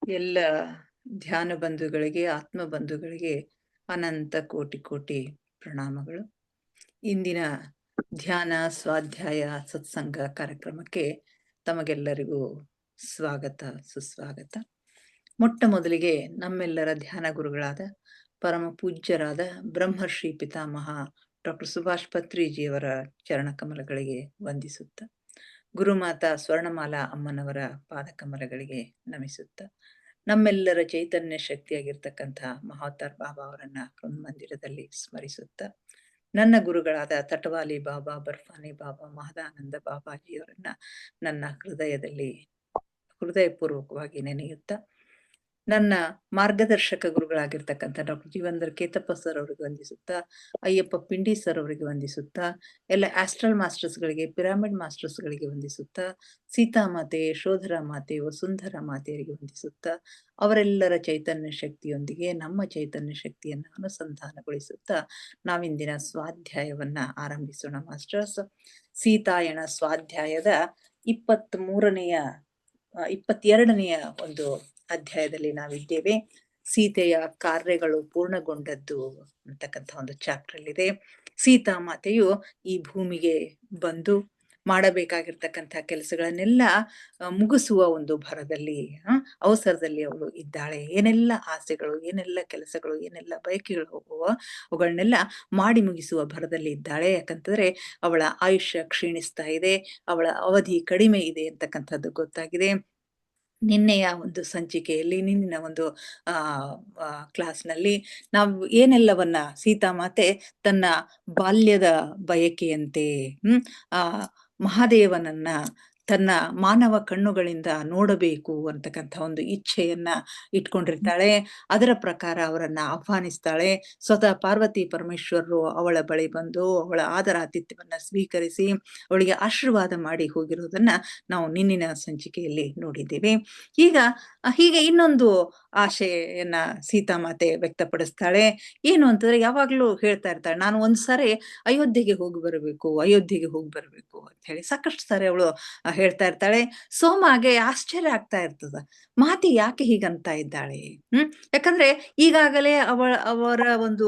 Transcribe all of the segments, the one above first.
ಎಲ್ಲ ಧ್ಯಾನ ಬಂಧುಗಳಿಗೆ, ಆತ್ಮ ಬಂಧುಗಳಿಗೆ ಅನಂತ ಕೋಟಿ ಕೋಟಿ ಪ್ರಣಾಮಗಳು. ಇಂದಿನ ಧ್ಯಾನ, ಸ್ವಾಧ್ಯಾಯ, ಸತ್ಸಂಗ ಕಾರ್ಯಕ್ರಮಕ್ಕೆ ತಮಗೆಲ್ಲರಿಗೂ ಸ್ವಾಗತ, ಸುಸ್ವಾಗತ. ಮೊಟ್ಟ ಮೊದಲಿಗೆ ನಮ್ಮೆಲ್ಲರ ಧ್ಯಾನ ಗುರುಗಳಾದ ಪರಮ ಪೂಜ್ಯರಾದ ಬ್ರಹ್ಮರ್ಷಿ ಪಿತಾಮಹ ಡಾಕ್ಟರ್ ಸುಭಾಷ್ ಪತ್ರಿಜಿಯವರ ಚರಣಕಮಲಗಳಿಗೆ ವಂದಿಸುತ್ತ, ಗುರುಮಾತಾ ಸ್ವರ್ಣಮಾಲಾ ಅಮ್ಮನವರ ಪಾದಕಮಲಗಳಿಗೆ ನಮಿಸುತ್ತ, ನಮ್ಮೆಲ್ಲರ ಚೈತನ್ಯ ಶಕ್ತಿಯಾಗಿರ್ತಕ್ಕಂಥ ಮಹಾವತಾರ್ ಬಾಬಾ ಅವರನ್ನ ಮಂದಿರದಲ್ಲಿ ಸ್ಮರಿಸುತ್ತ, ನನ್ನ ಗುರುಗಳಾದ ತಟವಾಲಿ ಬಾಬಾ, ಬರ್ಫಾನಿ ಬಾಬಾ, ಮಹದಾನಂದ ಬಾಬಾಜಿಯವರನ್ನ ನನ್ನ ಹೃದಯಪೂರ್ವಕವಾಗಿ ನೆನೆಯುತ್ತ, ನನ್ನ ಮಾರ್ಗದರ್ಶಕ ಗುರುಗಳಾಗಿರ್ತಕ್ಕಂಥ ಡಾಕ್ಟರ್ ಜೀವಂದರ್ ಕೇತಪ್ಪ ಸರ್ ಅವರಿಗೆ ವಂದಿಸುತ್ತಾ, ಅಯ್ಯಪ್ಪ ಪಿಂಡಿ ಸರ್ ಅವರಿಗೆ ವಂದಿಸುತ್ತಾ, ಎಲ್ಲ ಆಸ್ಟ್ರಲ್ ಮಾಸ್ಟರ್ಸ್ಗಳಿಗೆ, ಪಿರಾಮಿಡ್ ಮಾಸ್ಟರ್ಸ್ಗಳಿಗೆ ವಂದಿಸುತ್ತಾ, ಸೀತಾಮಾತೆ, ಯಶೋಧರಾ ಮಾತೆ, ವಸುಂಧರಾ ಮಾತೆಯರಿಗೆ ವಂದಿಸುತ್ತಾ, ಅವರೆಲ್ಲರ ಚೈತನ್ಯ ಶಕ್ತಿಯೊಂದಿಗೆ ನಮ್ಮ ಚೈತನ್ಯ ಶಕ್ತಿಯನ್ನು ಅನುಸಂಧಾನಗೊಳಿಸುತ್ತಾ ನಾವಿಂದಿನ ಸ್ವಾಧ್ಯಾಯವನ್ನ ಆರಂಭಿಸೋಣ ಮಾಸ್ಟರ್ಸ್. ಸೀತಾಯಣ ಸ್ವಾಧ್ಯಾಯದ 22ನೆಯ ಒಂದು ಅಧ್ಯಾಯದಲ್ಲಿ ನಾವಿದ್ದೇವೆ. ಸೀತೆಯ ಕಾರ್ಯಗಳು ಪೂರ್ಣಗೊಂಡದ್ದು ಅಂತಕ್ಕಂಥ ಒಂದು ಚಾಪ್ಟರ್ ಅಲ್ಲಿದೆ. ಸೀತಾಮಾತೆಯು ಈ ಭೂಮಿಗೆ ಬಂದು ಮಾಡಬೇಕಾಗಿರ್ತಕ್ಕಂಥ ಕೆಲಸಗಳನ್ನೆಲ್ಲ ಮುಗಿಸುವ ಒಂದು ಭರದಲ್ಲಿ, ಅವಸರದಲ್ಲಿ ಅವಳು ಇದ್ದಾಳೆ. ಏನೆಲ್ಲ ಆಸೆಗಳು, ಏನೆಲ್ಲ ಕೆಲಸಗಳು, ಏನೆಲ್ಲ ಬಯಕೆಗಳು ಹೋಗುವ ಅವುಗಳನ್ನೆಲ್ಲ ಮಾಡಿ ಮುಗಿಸುವ ಭರದಲ್ಲಿ ಇದ್ದಾಳೆ. ಯಾಕಂತಂದ್ರೆ ಅವಳ ಆಯುಷ್ಯ ಕ್ಷೀಣಿಸ್ತಾ ಇದೆ, ಅವಳ ಅವಧಿ ಕಡಿಮೆ ಇದೆ ಅಂತಕ್ಕಂಥದ್ದು ಗೊತ್ತಾಗಿದೆ. ನಿನ್ನೆಯ ಒಂದು ಸಂಚಿಕೆಯಲ್ಲಿ, ನಿನ್ನಿನ ಒಂದು ಕ್ಲಾಸ್ನಲ್ಲಿ ನಾವು ಏನೆಲ್ಲವನ್ನ ಸೀತಾಮಾತೆ ತನ್ನ ಬಾಲ್ಯದ ಬಯಕೆಯಂತೆ ಮಹಾದೇವನನ್ನ ತನ್ನ ಮಾನವ ಕಣ್ಣುಗಳಿಂದ ನೋಡಬೇಕು ಅಂತಕ್ಕಂಥ ಒಂದು ಇಚ್ಛೆಯನ್ನ ಇಟ್ಕೊಂಡಿರ್ತಾಳೆ. ಅದರ ಪ್ರಕಾರ ಅವರನ್ನ ಆಹ್ವಾನಿಸ್ತಾಳೆ. ಸ್ವತಃ ಪಾರ್ವತಿ ಪರಮೇಶ್ವರರು ಅವಳ ಬಳಿ ಬಂದು ಅವಳ ಆದರಾತಿಥ್ಯವನ್ನ ಸ್ವೀಕರಿಸಿ ಅವಳಿಗೆ ಆಶೀರ್ವಾದ ಮಾಡಿ ಹೋಗಿರೋದನ್ನ ನಾವು ನಿನ್ನಿನ ಸಂಚಿಕೆಯಲ್ಲಿ ನೋಡಿದ್ದೇವೆ. ಹೀಗೆ ಇನ್ನೊಂದು ಆಶೆಯನ್ನ ಸೀತಾಮಾತೆ ವ್ಯಕ್ತಪಡಿಸ್ತಾಳೆ. ಏನು ಅಂತಂದ್ರೆ, ಯಾವಾಗ್ಲೂ ಹೇಳ್ತಾ ಇರ್ತಾಳೆ, ನಾನು ಒಂದ್ಸರಿ ಅಯೋಧ್ಯೆಗೆ ಹೋಗಿ ಬರಬೇಕು ಅಂತ ಹೇಳಿ ಸಾಕಷ್ಟು ಸಾರಿ ಅವಳು ಹೇಳ್ತಾ ಇರ್ತಾಳೆ. ಸೋಮಗೆ ಆಶ್ಚರ್ಯ ಆಗ್ತಾ ಇರ್ತದ, ಮಾತಿ ಯಾಕೆ ಹೀಗಂತ ಇದ್ದಾಳೆ. ಯಾಕಂದ್ರೆ ಈಗಾಗಲೇ ಅವರ ಒಂದು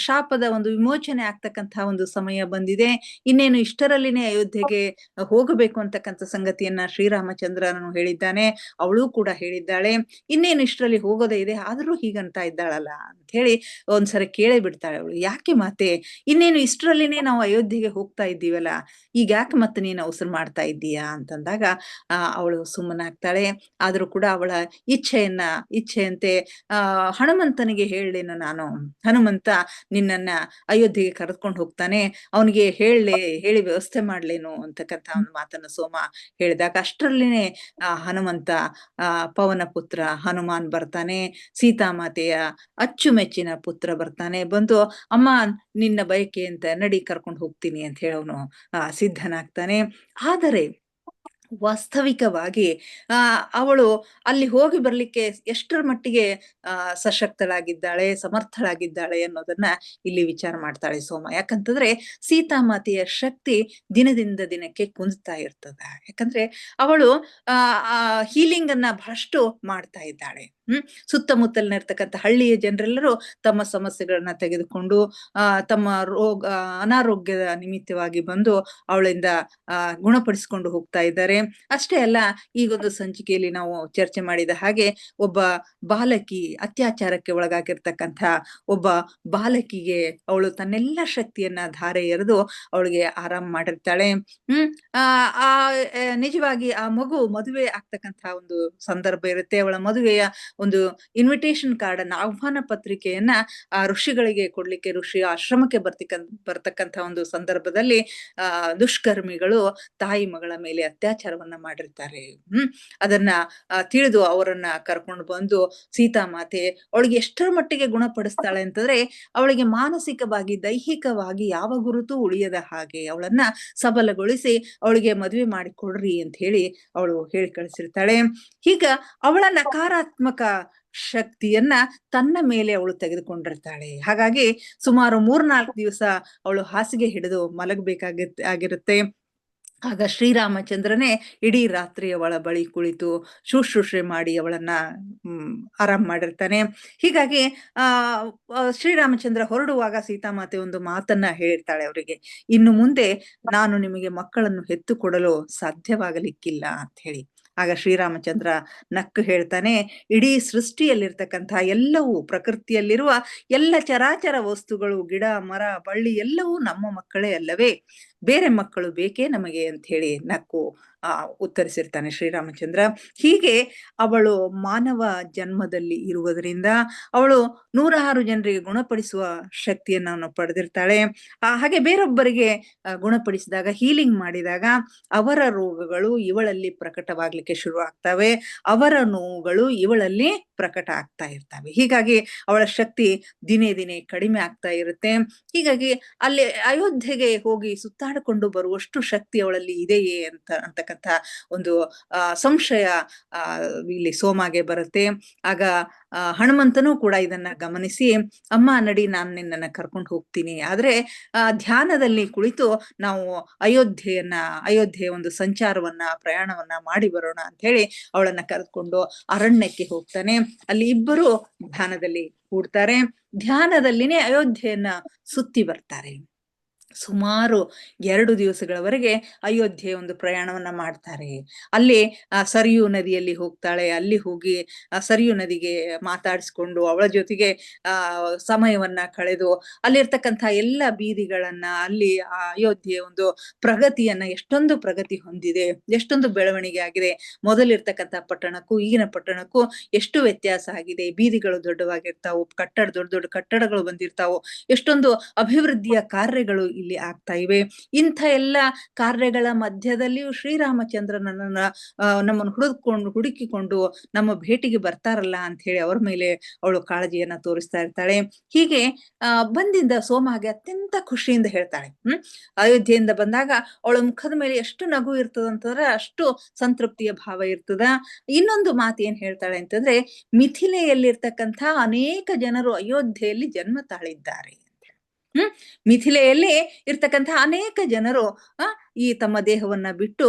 ಶಾಪದ ಒಂದು ವಿಮೋಚನೆ ಆಗ್ತಕ್ಕಂಥ ಒಂದು ಸಮಯ ಬಂದಿದೆ. ಇನ್ನೇನು ಇಷ್ಟರಲ್ಲಿನೇ ಅಯೋಧ್ಯೆಗೆ ಹೋಗಬೇಕು ಅಂತಕ್ಕಂಥ ಸಂಗತಿಯನ್ನ ಶ್ರೀರಾಮಚಂದ್ರನು ಹೇಳಿದ್ದಾನೆ, ಅವಳು ಕೂಡ ಹೇಳಿದ್ದಾಳೆ. ಇನ್ನೇನು ಇಷ್ಟರಲ್ಲಿ ಹೋಗೋದೇ ಇದೆ, ಆದರೂ ಹೀಗಂತ ಇದ್ದಾಳಲ್ಲ ಅಂತ ಹೇಳಿ ಒಂದ್ಸರಿ ಕೇಳೇ ಬಿಡ್ತಾಳೆ ಅವಳು. ಯಾಕೆ ಮಾತೆ, ಇನ್ನೇನು ಇಷ್ಟರಲ್ಲಿನೇ ನಾವು ಅಯೋಧ್ಯೆಗೆ ಹೋಗ್ತಾ ಇದ್ದೀವಲ್ಲ, ಈಗ ಯಾಕೆ ಮತ್ತೆ ನೀನು ಅವಸರ ಮಾಡ್ತಾ ಇದ್ದೀಯಾ ಅಂತಂದಾಗ ಅವಳು ಸುಮ್ಮನಾಗ್ತಾಳೆ. ಆದ್ರೂ ಕೂಡ ಅವಳ ಇಚ್ಛೆಯಂತೆ ಹನುಮಂತನಿಗೆ ಹೇಳೇನು, ನಾನು ಹನುಮಂತ ನಿನ್ನನ್ನ ಅಯೋಧ್ಯೆಗೆ ಕರೆದುಕೊಂಡು ಹೋಗ್ತಾನೆ, ಅವನಿಗೆ ಹೇಳಿ ವ್ಯವಸ್ಥೆ ಮಾಡ್ಲೇನು ಅಂತಕ್ಕಂಥ ಒಂದು ಮಾತನ್ನು ಸೋಮ ಹೇಳಿದಾಗ, ಅಷ್ಟರಲ್ಲಿನೇ ಹನುಮಂತ ಪವನ ಪುತ್ರ ಹನುಮಾನ್ ಬರ್ತಾನೆ. ಸೀತಾಮಾತೆಯ ಅಚ್ಚುಮೆಚ್ಚಿನ ಪುತ್ರ ಬರ್ತಾನೆ. ಬಂದು, ಅಮ್ಮ ನಿನ್ನ ಬಯಕೆ ಅಂತ ನಡಿ, ಕರ್ಕೊಂಡು ಹೋಗ್ತೀನಿ ಅಂತ ಹೇಳಿ ಅವನು ಸಿದ್ಧನಾಗ್ತಾನೆ. ಆದರೆ ವಾಸ್ತವಿಕವಾಗಿ ಅವಳು ಅಲ್ಲಿ ಹೋಗಿ ಬರ್ಲಿಕ್ಕೆ ಎಷ್ಟರ ಮಟ್ಟಿಗೆ ಸಶಕ್ತಳಾಗಿದ್ದಾಳೆ, ಸಮರ್ಥಳಾಗಿದ್ದಾಳೆ ಅನ್ನೋದನ್ನ ಇಲ್ಲಿ ವಿಚಾರ ಮಾಡ್ತಾಳೆ ಸೋಮ. ಯಾಕಂತಂದ್ರೆ ಸೀತಾಮಾತೆಯ ಶಕ್ತಿ ದಿನದಿಂದ ದಿನಕ್ಕೆ ಕುಂದ್ತಾ ಇರ್ತದ. ಯಾಕಂದ್ರೆ ಅವಳು ಹೀಲಿಂಗ್ ಅನ್ನ ಬಹಳಷ್ಟು ಮಾಡ್ತಾ ಇದ್ದಾಳೆ. ಸುತ್ತಮುತ್ತಲಿನಿರ್ತಕ್ಕಂಥ ಹಳ್ಳಿಯ ಜನರೆಲ್ಲರೂ ತಮ್ಮ ಸಮಸ್ಯೆಗಳನ್ನ ತೆಗೆದುಕೊಂಡು ತಮ್ಮ ಅನಾರೋಗ್ಯದ ನಿಮಿತ್ತವಾಗಿ ಬಂದು ಅವಳಿಂದ ಗುಣಪಡಿಸಿಕೊಂಡು ಹೋಗ್ತಾ ಇದ್ದಾರೆ. ಅಷ್ಟೇ ಅಲ್ಲ, ಈಗೊಂದು ಸಂಚಿಕೆಯಲ್ಲಿ ನಾವು ಚರ್ಚೆ ಮಾಡಿದ ಹಾಗೆ ಒಬ್ಬ ಬಾಲಕಿ, ಅತ್ಯಾಚಾರಕ್ಕೆ ಒಳಗಾಗಿರ್ತಕ್ಕಂಥ ಒಬ್ಬ ಬಾಲಕಿಗೆ ಅವಳು ತನ್ನೆಲ್ಲ ಶಕ್ತಿಯನ್ನ ಧಾರೆ ಎರೆದು ಅವಳಿಗೆ ಆರಾಮ್ ಮಾಡಿರ್ತಾಳೆ. ನಿಜವಾಗಿ ಆ ಮಗು ಮದುವೆ ಆಗ್ತಕ್ಕಂಥ ಒಂದು ಸಂದರ್ಭ ಇರುತ್ತೆ. ಅವಳ ಮದುವೆಯ ಒಂದು ಇನ್ವಿಟೇಷನ್ ಕಾರ್ಡ್ ಅನ್ನ, ಆಹ್ವಾನ ಪತ್ರಿಕೆಯನ್ನ ಆ ಋಷಿಗಳಿಗೆ ಕೊಡ್ಲಿಕ್ಕೆ ಋಷಿ ಆಶ್ರಮಕ್ಕೆ ಬರ್ತಕ್ಕಂಥ ಒಂದು ಸಂದರ್ಭದಲ್ಲಿ ದುಷ್ಕರ್ಮಿಗಳು ತಾಯಿ ಮಗಳ ಮೇಲೆ ಅತ್ಯಾಚಾರವನ್ನ ಮಾಡಿರ್ತಾರೆ. ಅದನ್ನ ತಿಳಿದು ಅವರನ್ನ ಕರ್ಕೊಂಡು ಬಂದು ಸೀತಾಮಾತೆ ಅವಳಿಗೆ ಎಷ್ಟರ ಮಟ್ಟಿಗೆ ಗುಣಪಡಿಸ್ತಾಳೆ ಅಂತಂದ್ರೆ, ಅವಳಿಗೆ ಮಾನಸಿಕವಾಗಿ, ದೈಹಿಕವಾಗಿ ಯಾವ ಗುರುತು ಉಳಿಯದ ಹಾಗೆ ಅವಳನ್ನ ಸಬಲಗೊಳಿಸಿ ಅವಳಿಗೆ ಮದುವೆ ಮಾಡಿಕೊಡ್ರಿ ಅಂತ ಹೇಳಿ ಅವಳು ಹೇಳಿ ಕಳಿಸಿರ್ತಾಳೆ. ಹೀಗ ಅವಳ ನಕಾರಾತ್ಮಕ ಶಕ್ತಿಯನ್ನ ತನ್ನ ಮೇಲೆ ಅವಳು ತೆಗೆದುಕೊಂಡಿರ್ತಾಳೆ. ಹಾಗಾಗಿ ಸುಮಾರು 3-4 ದಿವಸ ಅವಳು ಹಾಸಿಗೆ ಹಿಡಿದು ಮಲಗಬೇಕಾಗಿರುತ್ತೆ. ಆಗ ಶ್ರೀರಾಮಚಂದ್ರನೇ ಇಡೀ ರಾತ್ರಿ ಅವಳ ಬಳಿ ಕುಳಿತು ಶುಶ್ರೂಷೆ ಮಾಡಿ ಅವಳನ್ನ ಹ್ಮ್ ಆರಾಮ್ ಮಾಡಿರ್ತಾನೆ. ಹೀಗಾಗಿ ಆ ಶ್ರೀರಾಮಚಂದ್ರ ಹೊರಡುವಾಗ ಸೀತಾಮಾತೆ ಒಂದು ಮಾತನ್ನ ಹೇಳಿರ್ತಾಳೆ ಅವರಿಗೆ, ಇನ್ನು ಮುಂದೆ ನಾನು ನಿಮಗೆ ಮಕ್ಕಳನ್ನು ಹೆತ್ತು ಕೊಡಲು ಸಾಧ್ಯವಾಗಲಿಕ್ಕಿಲ್ಲ ಅಂತ ಹೇಳಿ. ಆಗ ಶ್ರೀರಾಮಚಂದ್ರ ನಕ್ಕು ಹೇಳ್ತಾನೆ, ಇಡೀ ಸೃಷ್ಟಿಯಲ್ಲಿರ್ತಕ್ಕಂಥ ಎಲ್ಲವೂ, ಪ್ರಕೃತಿಯಲ್ಲಿರುವ ಎಲ್ಲ ಚರಾಚರ ವಸ್ತುಗಳು, ಗಿಡ ಮರ ಬಳ್ಳಿ ಎಲ್ಲವೂ ನಮ್ಮ ಮಕ್ಕಳೇ ಅಲ್ಲವೇ, ಬೇರೆ ಮಕ್ಕಳು ಬೇಕೇ ನಮಗೆ ಅಂತ ಹೇಳಿ ನಕ್ಕು ಉತ್ತರಿಸಿರ್ತಾನೆ ಶ್ರೀರಾಮಚಂದ್ರ. ಹೀಗೆ ಅವಳು ಮಾನವ ಜನ್ಮದಲ್ಲಿ ಇರುವುದರಿಂದ ಅವಳು 106 ಜನರಿಗೆ ಗುಣಪಡಿಸುವ ಶಕ್ತಿಯನ್ನು ಪಡೆದಿರ್ತಾಳೆ. ಹಾಗೆ ಬೇರೊಬ್ಬರಿಗೆ ಗುಣಪಡಿಸಿದಾಗ, ಹೀಲಿಂಗ್ ಮಾಡಿದಾಗ ಅವರ ರೋಗಗಳು ಇವಳಲ್ಲಿ ಪ್ರಕಟವಾಗ್ಲಿಕ್ಕೆ ಶುರು ಆಗ್ತವೆ, ಅವರ ನೋವುಗಳು ಇವಳಲ್ಲಿ ಪ್ರಕಟ ಆಗ್ತಾ ಇರ್ತವೆ. ಹೀಗಾಗಿ ಅವಳ ಶಕ್ತಿ ದಿನೇ ದಿನೇ ಕಡಿಮೆ ಆಗ್ತಾ ಇರುತ್ತೆ. ಹೀಗಾಗಿ ಅಲ್ಲಿ ಅಯೋಧ್ಯೆಗೆ ಹೋಗಿ ಸುತ್ತಾಡಿಕೊಂಡು ಬರುವಷ್ಟು ಶಕ್ತಿ ಅವಳಲ್ಲಿ ಇದೆಯೇ ಅಂತಕ್ಕಂಥ ಒಂದು ಸಂಶಯ ಇಲ್ಲಿ ಸೋಮಾಗೆ ಬರುತ್ತೆ. ಆಗ ಹನುಮಂತನೂ ಕೂಡ ಇದನ್ನ ಗಮನಿಸಿ, ಅಮ್ಮ ನಡಿ, ನಾನು ನಿನ್ನನ್ನು ಕರ್ಕೊಂಡು ಹೋಗ್ತೀನಿ, ಆದ್ರೆ ಧ್ಯಾನದಲ್ಲಿ ಕುಳಿತು ನಾವು ಅಯೋಧ್ಯೆಯ ಒಂದು ಪ್ರಯಾಣವನ್ನ ಮಾಡಿ ಬರೋಣ ಅಂತ ಹೇಳಿ ಅವಳನ್ನ ಕರೆದುಕೊಂಡು ಅರಣ್ಯಕ್ಕೆ ಹೋಗ್ತಾನೆ. ಅಲ್ಲಿ ಇಬ್ಬರು ಧ್ಯಾನದಲ್ಲಿ ಕೂಡ್ತಾರೆ. ಧ್ಯಾನದಲ್ಲಿನೇ ಅಯೋಧ್ಯೆಯನ್ನ ಸುತ್ತಿ ಬರ್ತಾರೆ. ಸುಮಾರು 2 ದಿವಸಗಳವರೆಗೆ ಅಯೋಧ್ಯೆ ಒಂದು ಪ್ರಯಾಣವನ್ನ ಮಾಡ್ತಾರೆ. ಅಲ್ಲಿ ಸರಿಯೂ ನದಿಯಲ್ಲಿ ಹೋಗ್ತಾಳೆ. ಅಲ್ಲಿ ಹೋಗಿ ಸರಿಯೂ ನದಿಗೆ ಮಾತಾಡಿಸ್ಕೊಂಡು ಅವಳ ಜೊತೆಗೆ ಸಮಯವನ್ನ ಕಳೆದು ಅಲ್ಲಿರ್ತಕ್ಕಂಥ ಎಲ್ಲ ಬೀದಿಗಳನ್ನ, ಅಲ್ಲಿ ಅಯೋಧ್ಯೆಯ ಒಂದು ಪ್ರಗತಿಯನ್ನ, ಎಷ್ಟೊಂದು ಪ್ರಗತಿ ಹೊಂದಿದೆ, ಎಷ್ಟೊಂದು ಬೆಳವಣಿಗೆ ಆಗಿದೆ, ಮೊದಲಿರ್ತಕ್ಕಂಥ ಪಟ್ಟಣಕ್ಕೂ ಈಗಿನ ಪಟ್ಟಣಕ್ಕೂ ಎಷ್ಟು ವ್ಯತ್ಯಾಸ ಆಗಿದೆ, ಬೀದಿಗಳು ದೊಡ್ಡವಾಗಿರ್ತಾವು, ದೊಡ್ಡ ದೊಡ್ಡ ಕಟ್ಟಡಗಳು ಬಂದಿರ್ತಾವು, ಎಷ್ಟೊಂದು ಅಭಿವೃದ್ಧಿಯ ಕಾರ್ಯಗಳು ಇಲ್ಲಿ ಆಗ್ತಾ ಇವೆ. ಇಂಥ ಎಲ್ಲ ಕಾರ್ಯಗಳ ಮಧ್ಯದಲ್ಲಿಯೂ ಶ್ರೀರಾಮಚಂದ್ರನನ್ನ ನಮ್ಮನ್ನು ಹುಡುಕಿಕೊಂಡು ನಮ್ಮ ಭೇಟಿಗೆ ಬರ್ತಾರಲ್ಲ ಅಂತ ಹೇಳಿ ಅವ್ರ ಮೇಲೆ ಅವಳು ಕಾಳಜಿಯನ್ನ ತೋರಿಸ್ತಾ ಇರ್ತಾಳೆ. ಹೀಗೆ ಬಂದಿಂದ ಸೋಮಾಗೆ ಅತ್ಯಂತ ಖುಷಿಯಿಂದ ಹೇಳ್ತಾಳೆ. ಅಯೋಧ್ಯೆಯಿಂದ ಬಂದಾಗ ಅವಳ ಮುಖದ ಮೇಲೆ ಎಷ್ಟು ನಗು ಇರ್ತದಂತಂದ್ರೆ ಅಷ್ಟು ಸಂತೃಪ್ತಿಯ ಭಾವ ಇರ್ತದ. ಇನ್ನೊಂದು ಮಾತು ಏನ್ ಹೇಳ್ತಾಳೆ ಅಂತಂದ್ರೆ, ಮಿಥಿಲೆಯಲ್ಲಿರ್ತಕ್ಕಂಥ ಅನೇಕ ಜನರು ಅಯೋಧ್ಯೆಯಲ್ಲಿ ಜನ್ಮ ತಾಳಿದ್ದಾರೆ. ಮಿಥಿಲೆಯಲ್ಲಿ ಇರ್ತಕ್ಕಂಥ ಅನೇಕ ಜನರು ಈ ತಮ್ಮ ದೇಹವನ್ನ ಬಿಟ್ಟು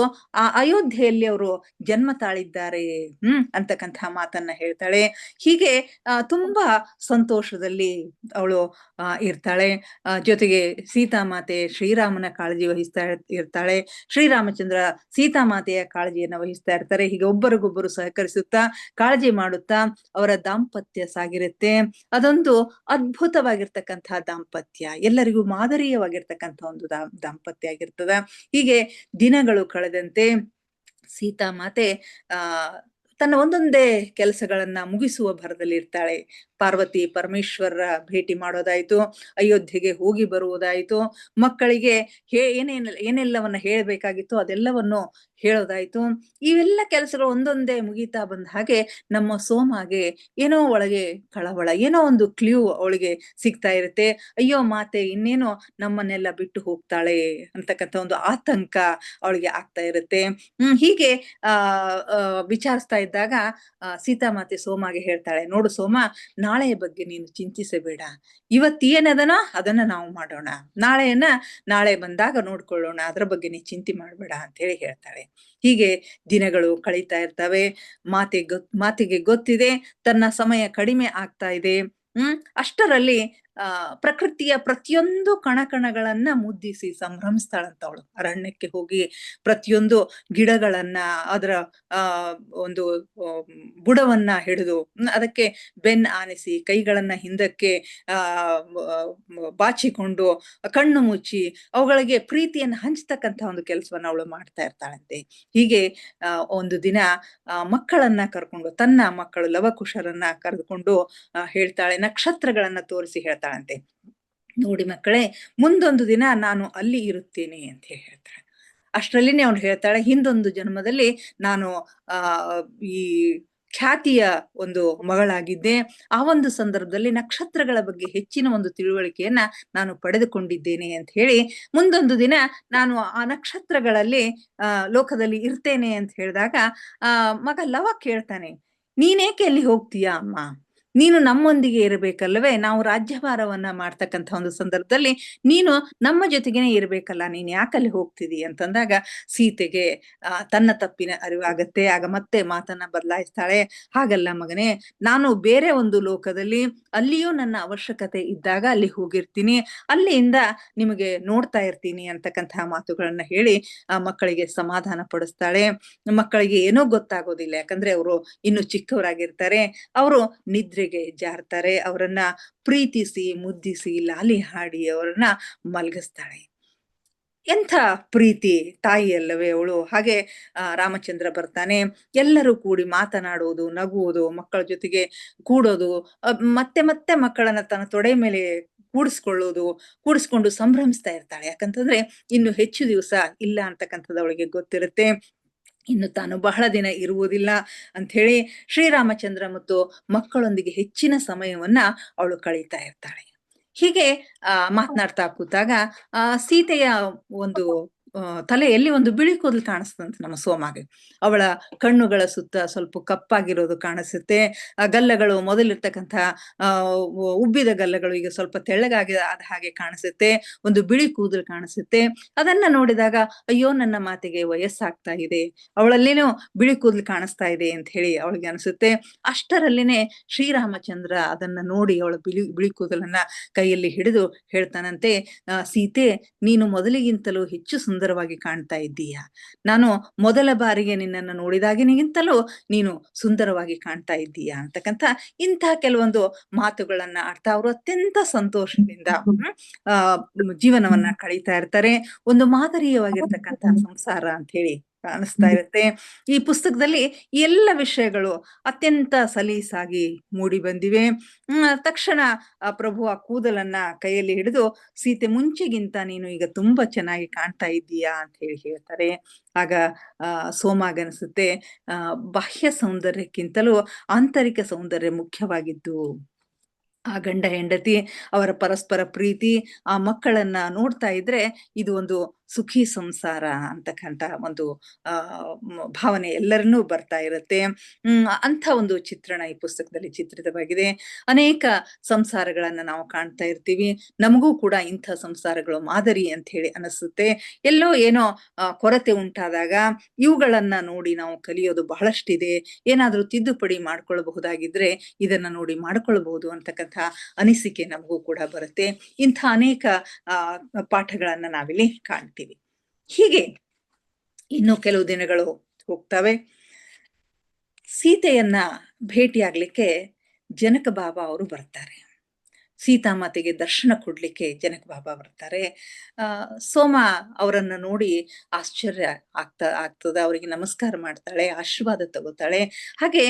ಅಯೋಧ್ಯೆಯಲ್ಲಿ ಅವರು ಜನ್ಮ ತಾಳಿದ್ದಾರೆ ಅಂತಕ್ಕಂಥ ಮಾತನ್ನ ಹೇಳ್ತಾಳೆ. ಹೀಗೆ ತುಂಬಾ ಸಂತೋಷದಲ್ಲಿ ಅವಳು ಇರ್ತಾಳೆ. ಜೊತೆಗೆ ಸೀತಾಮಾತೆ ಶ್ರೀರಾಮನ ಕಾಳಜಿ ವಹಿಸ್ತಾ ಇರ್ತಾಳೆ, ಶ್ರೀರಾಮಚಂದ್ರ ಸೀತಾಮಾತೆಯ ಕಾಳಜಿಯನ್ನ ವಹಿಸ್ತಾ ಇರ್ತಾರೆ. ಹೀಗೆ ಒಬ್ಬರಿಗೊಬ್ಬರು ಸಹಕರಿಸುತ್ತಾ ಕಾಳಜಿ ಮಾಡುತ್ತಾ ಅವರ ದಾಂಪತ್ಯ ಸಾಗಿರುತ್ತೆ. ಅದೊಂದು ಅದ್ಭುತವಾಗಿರ್ತಕ್ಕಂಥ ದಾಂಪತ್ಯ, ಎಲ್ಲರಿಗೂ ಮಾದರೀಯವಾಗಿರ್ತಕ್ಕಂಥ ಒಂದು ದಾಂಪತ್ಯ ಆಗಿರ್ತದ. ಹೀಗೆ ದಿನಗಳು ಕಳೆದಂತೆ ಸೀತಾಮಾತೆ ತನ್ನ ಒಂದೊಂದೇ ಕೆಲಸಗಳನ್ನ ಮುಗಿಸುವ ಭರದಲ್ಲಿ ಇರ್ತಾಳೆ. ಪಾರ್ವತಿ ಪರಮೇಶ್ವರ ಭೇಟಿ ಮಾಡೋದಾಯ್ತು, ಅಯೋಧ್ಯೆಗೆ ಹೋಗಿ ಬರುವುದಾಯ್ತು, ಮಕ್ಕಳಿಗೆ ಏನೆಲ್ಲವನ್ನ ಹೇಳಬೇಕಾಗಿತ್ತು ಅದೆಲ್ಲವನ್ನು ಹೇಳೋದಾಯ್ತು. ಇವೆಲ್ಲ ಕೆಲಸಗಳು ಒಂದೊಂದೇ ಮುಗಿತಾ ಬಂದ ಹಾಗೆ ನಮ್ಮ ಸೋಮಾಗೆ ಏನೋ ಒಳಗೆ ಕಳವಳ, ಏನೋ ಒಂದು ಕ್ಲೂ ಅವಳಿಗೆ ಸಿಗ್ತಾ ಇರುತ್ತೆ. ಅಯ್ಯೋ ಮಾತೆ ಇನ್ನೇನೋ ನಮ್ಮನ್ನೆಲ್ಲ ಬಿಟ್ಟು ಹೋಗ್ತಾಳೆ ಅಂತಕ್ಕಂಥ ಒಂದು ಆತಂಕ ಅವಳಿಗೆ ಆಗ್ತಾ ಇರುತ್ತೆ. ಹೀಗೆ ವಿಚಾರಿಸ್ತಾ ಇದ್ದಾಗ ಸೀತಾಮಾತೆ ಸೋಮಾಗೆ ಹೇಳ್ತಾಳೆ, ನೋಡು ಸೋಮ, ನಾಳೆಯ ಬಗ್ಗೆ ನೀನು ಚಿಂತಿಸಬೇಡ, ಇವತ್ತೇನದನೋ ಅದನ್ನ ನಾವು ಮಾಡೋಣ, ನಾಳೆ ಬಂದಾಗ ನೋಡ್ಕೊಳ್ಳೋಣ, ಅದರ ಬಗ್ಗೆ ನೀ ಚಿಂತೆ ಮಾಡ್ಬೇಡ ಅಂತ ಹೇಳಿ ಹೇಳ್ತಾಳೆ. ಹೀಗೆ ದಿನಗಳು ಕಳೀತಾ ಇರ್ತವೆ. ಮಾತಿಗೆ ಗೊತ್ತಿದೆ ತನ್ನ ಸಮಯ ಕಡಿಮೆ ಆಗ್ತಾ ಇದೆ. ಅಷ್ಟರಲ್ಲಿ ಪ್ರಕೃತಿಯ ಪ್ರತಿಯೊಂದು ಕಣಕಣಗಳನ್ನ ಮುದ್ದಿಸಿ ಸಂಭ್ರಮಿಸ್ತಾಳಂತ ಅವಳು. ಅರಣ್ಯಕ್ಕೆ ಹೋಗಿ ಪ್ರತಿಯೊಂದು ಗಿಡಗಳನ್ನ, ಅದರ ಒಂದು ಬುಡವನ್ನ ಹಿಡಿದು ಅದಕ್ಕೆ ಬೆನ್ ಆನಿಸಿ ಕೈಗಳನ್ನ ಹಿಂದಕ್ಕೆ ಬಾಚಿಕೊಂಡು ಕಣ್ಣು ಮುಚ್ಚಿ ಅವುಗಳಿಗೆ ಪ್ರೀತಿಯನ್ನು ಹಂಚತಕ್ಕಂಥ ಒಂದು ಕೆಲಸವನ್ನ ಅವಳು ಮಾಡ್ತಾ ಇರ್ತಾಳಂತೆ. ಹೀಗೆ ಒಂದು ದಿನ ಮಕ್ಕಳನ್ನ ಕರ್ಕೊಂಡು, ತನ್ನ ಮಕ್ಕಳು ಲವಕುಶರನ್ನ ಕರೆದುಕೊಂಡು ಹೇಳ್ತಾಳೆ, ನಕ್ಷತ್ರಗಳನ್ನ ತೋರಿಸಿ ಹೇಳ್ತಾಳಂತೆ, ನೋಡಿ ಮಕ್ಕಳೇ, ಮುಂದೊಂದು ದಿನ ನಾನು ಅಲ್ಲಿ ಇರುತ್ತೇನೆ ಅಂತ ಹೇಳ್ತಾಳೆ. ಅಷ್ಟರಲ್ಲಿನೇ ಅವಳು ಹೇಳ್ತಾಳೆ, ಹಿಂದೊಂದು ಜನ್ಮದಲ್ಲಿ ನಾನು ಈ ಖ್ಯಾತಿಯ ಒಂದು ಮಗಳಾಗಿದ್ದೆ, ಆ ಒಂದು ಸಂದರ್ಭದಲ್ಲಿ ನಕ್ಷತ್ರಗಳ ಬಗ್ಗೆ ಹೆಚ್ಚಿನ ಒಂದು ತಿಳುವಳಿಕೆಯನ್ನ ನಾನು ಪಡೆದುಕೊಂಡಿದ್ದೇನೆ ಅಂತ ಹೇಳಿ, ಮುಂದೊಂದು ದಿನ ನಾನು ಆ ನಕ್ಷತ್ರಗಳಲ್ಲಿ ಲೋಕದಲ್ಲಿ ಇರ್ತೇನೆ ಅಂತ ಹೇಳಿದಾಗ ಮಗ ಲವ ಕೇಳ್ತಾನೆ, ನೀನೇಕೆ ಅಲ್ಲಿ ಹೋಗ್ತೀಯಾ ಅಮ್ಮ, ನೀನು ನಮ್ಮೊಂದಿಗೆ ಇರಬೇಕಲ್ಲವೇ? ನಾವು ರಾಜ್ಯಭಾರವನ್ನ ಮಾಡ್ತಕ್ಕಂಥ ಒಂದು ಸಂದರ್ಭದಲ್ಲಿ ನೀನು ನಮ್ಮ ಜೊತೆಗೇನೆ ಇರ್ಬೇಕಲ್ಲ, ನೀನ್ ಯಾಕಲ್ಲಿ ಹೋಗ್ತಿದೀ ಅಂತಂದಾಗ ಸೀತೆಗೆ ತನ್ನ ತಪ್ಪಿನ ಅರಿವಾಗತ್ತೆ. ಆಗ ಮತ್ತೆ ಮಾತನ್ನ ಬದಲಾಯಿಸ್ತಾಳೆ. ಹಾಗಲ್ಲ ಮಗನೇ, ನಾನು ಬೇರೆ ಒಂದು ಲೋಕದಲ್ಲಿ ಅಲ್ಲಿಯೂ ನನ್ನ ಅವಶ್ಯಕತೆ ಇದ್ದಾಗ ಅಲ್ಲಿ ಹೋಗಿರ್ತೀನಿ. ಅಲ್ಲಿಂದ ನಿಮಗೆ ನೋಡ್ತಾ ಇರ್ತೀನಿ ಅಂತಕ್ಕಂತಹ ಮಾತುಗಳನ್ನ ಹೇಳಿ ಮಕ್ಕಳಿಗೆ ಸಮಾಧಾನ ಪಡಿಸ್ತಾಳೆ. ಮಕ್ಕಳಿಗೆ ಏನೋ ಗೊತ್ತಾಗೋದಿಲ್ಲ. ಯಾಕಂದ್ರೆ ಅವರು ಇನ್ನು ಚಿಕ್ಕವರಾಗಿರ್ತಾರೆ. ಅವರು ನಿದ್ರೆಗೆ ಜಾರ್ತಾರೆ. ಅವರನ್ನ ಪ್ರೀತಿಸಿ, ಮುದ್ದಿಸಿ, ಲಾಲಿ ಹಾಡಿ ಅವರನ್ನ ಮಲಗಿಸ್ತಾಳೆ. ಎಂಥ ಪ್ರೀತಿ ತಾಯಿ ಅಲ್ಲವೇ ಅವಳು. ಹಾಗೆ ರಾಮಚಂದ್ರ ಬರ್ತಾನೆ. ಎಲ್ಲರೂ ಕೂಡಿ ಮಾತನಾಡುವುದು, ನಗುವುದು, ಮಕ್ಕಳ ಜೊತೆಗೆ ಕೂಡೋದು, ಮತ್ತೆ ಮತ್ತೆ ಮಕ್ಕಳನ್ನ ತನ್ನ ತೊಡೆ ಮೇಲೆ ಕೂಡಿಸ್ಕೊಳ್ಳೋದು, ಕೂಡಿಸ್ಕೊಂಡು ಸಂಭ್ರಮಿಸ್ತಾ ಇರ್ತಾಳೆ. ಯಾಕಂತಂದ್ರೆ ಇನ್ನು ಹೆಚ್ಚು ದಿವಸ ಇಲ್ಲ ಅಂತಕ್ಕಂಥದ್ದು ಅವಳಿಗೆ ಗೊತ್ತಿರುತ್ತೆ. ಇನ್ನು ತಾನು ಬಹಳ ದಿನ ಇರುವುದಿಲ್ಲ ಅಂತ ಹೇಳಿ ಶ್ರೀರಾಮಚಂದ್ರ ಮತ್ತು ಮಕ್ಕಳೊಂದಿಗೆ ಹೆಚ್ಚಿನ ಸಮಯವನ್ನ ಅವಳು ಕಳೀತಾ ಇರ್ತಾಳೆ. ಹೀಗೆ ಮಾತನಾಡ್ತಾ ಕೂತಾಗ ಸೀತೆಯ ಒಂದು ತಲೆಯಲ್ಲಿ ಒಂದು ಬಿಳಿ ಕೂದಲು ಕಾಣಿಸ್ತಂತೆ ನಮ್ಮ ಸೋಮಗೆ. ಅವಳ ಕಣ್ಣುಗಳ ಸುತ್ತ ಸ್ವಲ್ಪ ಕಪ್ಪಾಗಿರೋದು ಕಾಣಿಸುತ್ತೆ. ಗಲ್ಲಗಳು ಮೊದಲಿರ್ತಕ್ಕಂಥ ಉಬ್ಬಿದ ಗಲ್ಲಗಳು ಈಗ ಸ್ವಲ್ಪ ತೆಳ್ಳಗಾಗಿ ಆದ ಹಾಗೆ ಕಾಣಿಸುತ್ತೆ. ಒಂದು ಬಿಳಿ ಕೂದಲು ಕಾಣಿಸುತ್ತೆ. ಅದನ್ನ ನೋಡಿದಾಗ ಅಯ್ಯೋ, ನನ್ನ ಮಾತಿಗೆ ವಯಸ್ಸಾಗ್ತಾ ಇದೆ, ಅವಳಲ್ಲೇನೋ ಬಿಳಿ ಕೂದಲು ಕಾಣಿಸ್ತಾ ಇದೆ ಅಂತ ಹೇಳಿ ಅವಳಿಗೆ ಅನಿಸುತ್ತೆ. ಅಷ್ಟರಲ್ಲೇನೆ ಶ್ರೀರಾಮಚಂದ್ರ ಅದನ್ನ ನೋಡಿ ಅವಳ ಬಿಳಿ ಕೂದಲನ್ನ ಕೈಯಲ್ಲಿ ಹಿಡಿದು ಹೇಳ್ತಾನಂತೆ, ಸೀತೆ, ನೀನು ಮೊದಲಿಗಿಂತಲೂ ಹೆಚ್ಚು ಸುಂದರವಾಗಿ ಕಾಣ್ತಾ ಇದ್ದೀಯ. ನಾನು ಮೊದಲ ಬಾರಿಗೆ ನಿನ್ನನ್ನು ನೋಡಿದಾಗಿನಿಗಿಂತಲೂ ನೀನು ಸುಂದರವಾಗಿ ಕಾಣ್ತಾ ಇದ್ದೀಯ ಅಂತಕ್ಕಂಥ ಇಂತಹ ಕೆಲವೊಂದು ಮಾತುಗಳನ್ನ ಆಡ್ತಾ ಅವರು ಅತ್ಯಂತ ಸಂತೋಷದಿಂದ ಜೀವನವನ್ನ ಕಳೀತಾ ಇರ್ತಾರೆ. ಒಂದು ಮಾದರಿಯವಾಗಿರ್ತಕ್ಕಂಥ ಸಂಸಾರ ಅಂತ ಹೇಳಿ ಕಾಣಿಸ್ತಾ ಇರುತ್ತೆ. ಈ ಪುಸ್ತಕದಲ್ಲಿ ಎಲ್ಲ ವಿಷಯಗಳು ಅತ್ಯಂತ ಸಲೀಸಾಗಿ ಮೂಡಿ ಬಂದಿವೆ. ತಕ್ಷಣ ಪ್ರಭು ಆ ಕೂದಲನ್ನ ಕೈಯಲ್ಲಿ ಹಿಡಿದು, ಸೀತೆ, ಮುಂಚೆಗಿಂತ ನೀನು ಈಗ ತುಂಬಾ ಚೆನ್ನಾಗಿ ಕಾಣ್ತಾ ಇದ್ದೀಯಾ ಅಂತ ಹೇಳಿ ಹೇಳ್ತಾರೆ. ಆಗ ಸೋಮಾಗನಿಸುತ್ತೆ, ಬಾಹ್ಯ ಸೌಂದರ್ಯಕ್ಕಿಂತಲೂ ಆಂತರಿಕ ಸೌಂದರ್ಯ ಮುಖ್ಯವಾಗಿದ್ದು. ಆ ಗಂಡ ಹೆಂಡತಿ ಅವರ ಪರಸ್ಪರ ಪ್ರೀತಿ, ಆ ಮಕ್ಕಳನ್ನ ನೋಡ್ತಾ ಇದ್ರೆ ಇದು ಒಂದು ಸುಖಿ ಸಂಸಾರ ಅಂತಕ್ಕಂಥ ಒಂದು ಭಾವನೆ ಎಲ್ಲರನ್ನೂ ಬರ್ತಾ ಇರುತ್ತೆ. ಅಂಥ ಒಂದು ಚಿತ್ರಣ ಈ ಪುಸ್ತಕದಲ್ಲಿ ಚಿತ್ರಿತವಾಗಿದೆ. ಅನೇಕ ಸಂಸಾರಗಳನ್ನ ನಾವು ಕಾಣ್ತಾ ಇರ್ತೀವಿ. ನಮಗೂ ಕೂಡ ಇಂಥ ಸಂಸಾರಗಳು ಮಾದರಿ ಅಂತ ಹೇಳಿ ಅನಿಸುತ್ತೆ. ಎಲ್ಲೋ ಏನೋ ಕೊರತೆ ಉಂಟಾದಾಗ ಇವುಗಳನ್ನ ನೋಡಿ ನಾವು ಕಲಿಯೋದು ಬಹಳಷ್ಟಿದೆ. ಏನಾದ್ರೂ ತಿದ್ದುಪಡಿ ಮಾಡ್ಕೊಳ್ಬಹುದಾಗಿದ್ರೆ ಇದನ್ನ ನೋಡಿ ಮಾಡ್ಕೊಳ್ಬಹುದು ಅಂತಕ್ಕಂಥ ಅನಿಸಿಕೆ ನಮಗೂ ಕೂಡ ಬರುತ್ತೆ. ಇಂಥ ಅನೇಕ ಪಾಠಗಳನ್ನ ನಾವಿಲ್ಲಿ ಕಾಣ್ತೀವಿ. ಹೀಗೆ ಇನ್ನು ಕೆಲವು ದಿನಗಳು ಹೋಗ್ತವೆ. ಸೀತೆಯನ್ನ ಭೇಟಿಯಾಗ್ಲಿಕ್ಕೆ ಜನಕ ಬಾಬಾ ಅವರು ಬರ್ತಾರೆ. ಸೀತಾಮಾತೆಗೆ ದರ್ಶನ ಕೊಡ್ಲಿಕ್ಕೆ ಜನಕ ಬಾಬಾ ಬರ್ತಾರೆ. ಸೋಮ ಅವರನ್ನ ನೋಡಿ ಆಶ್ಚರ್ಯ ಆಗ್ತದ. ಅವರಿಗೆ ನಮಸ್ಕಾರ ಮಾಡ್ತಾಳೆ, ಆಶೀರ್ವಾದ ತಗೋತಾಳೆ. ಹಾಗೆ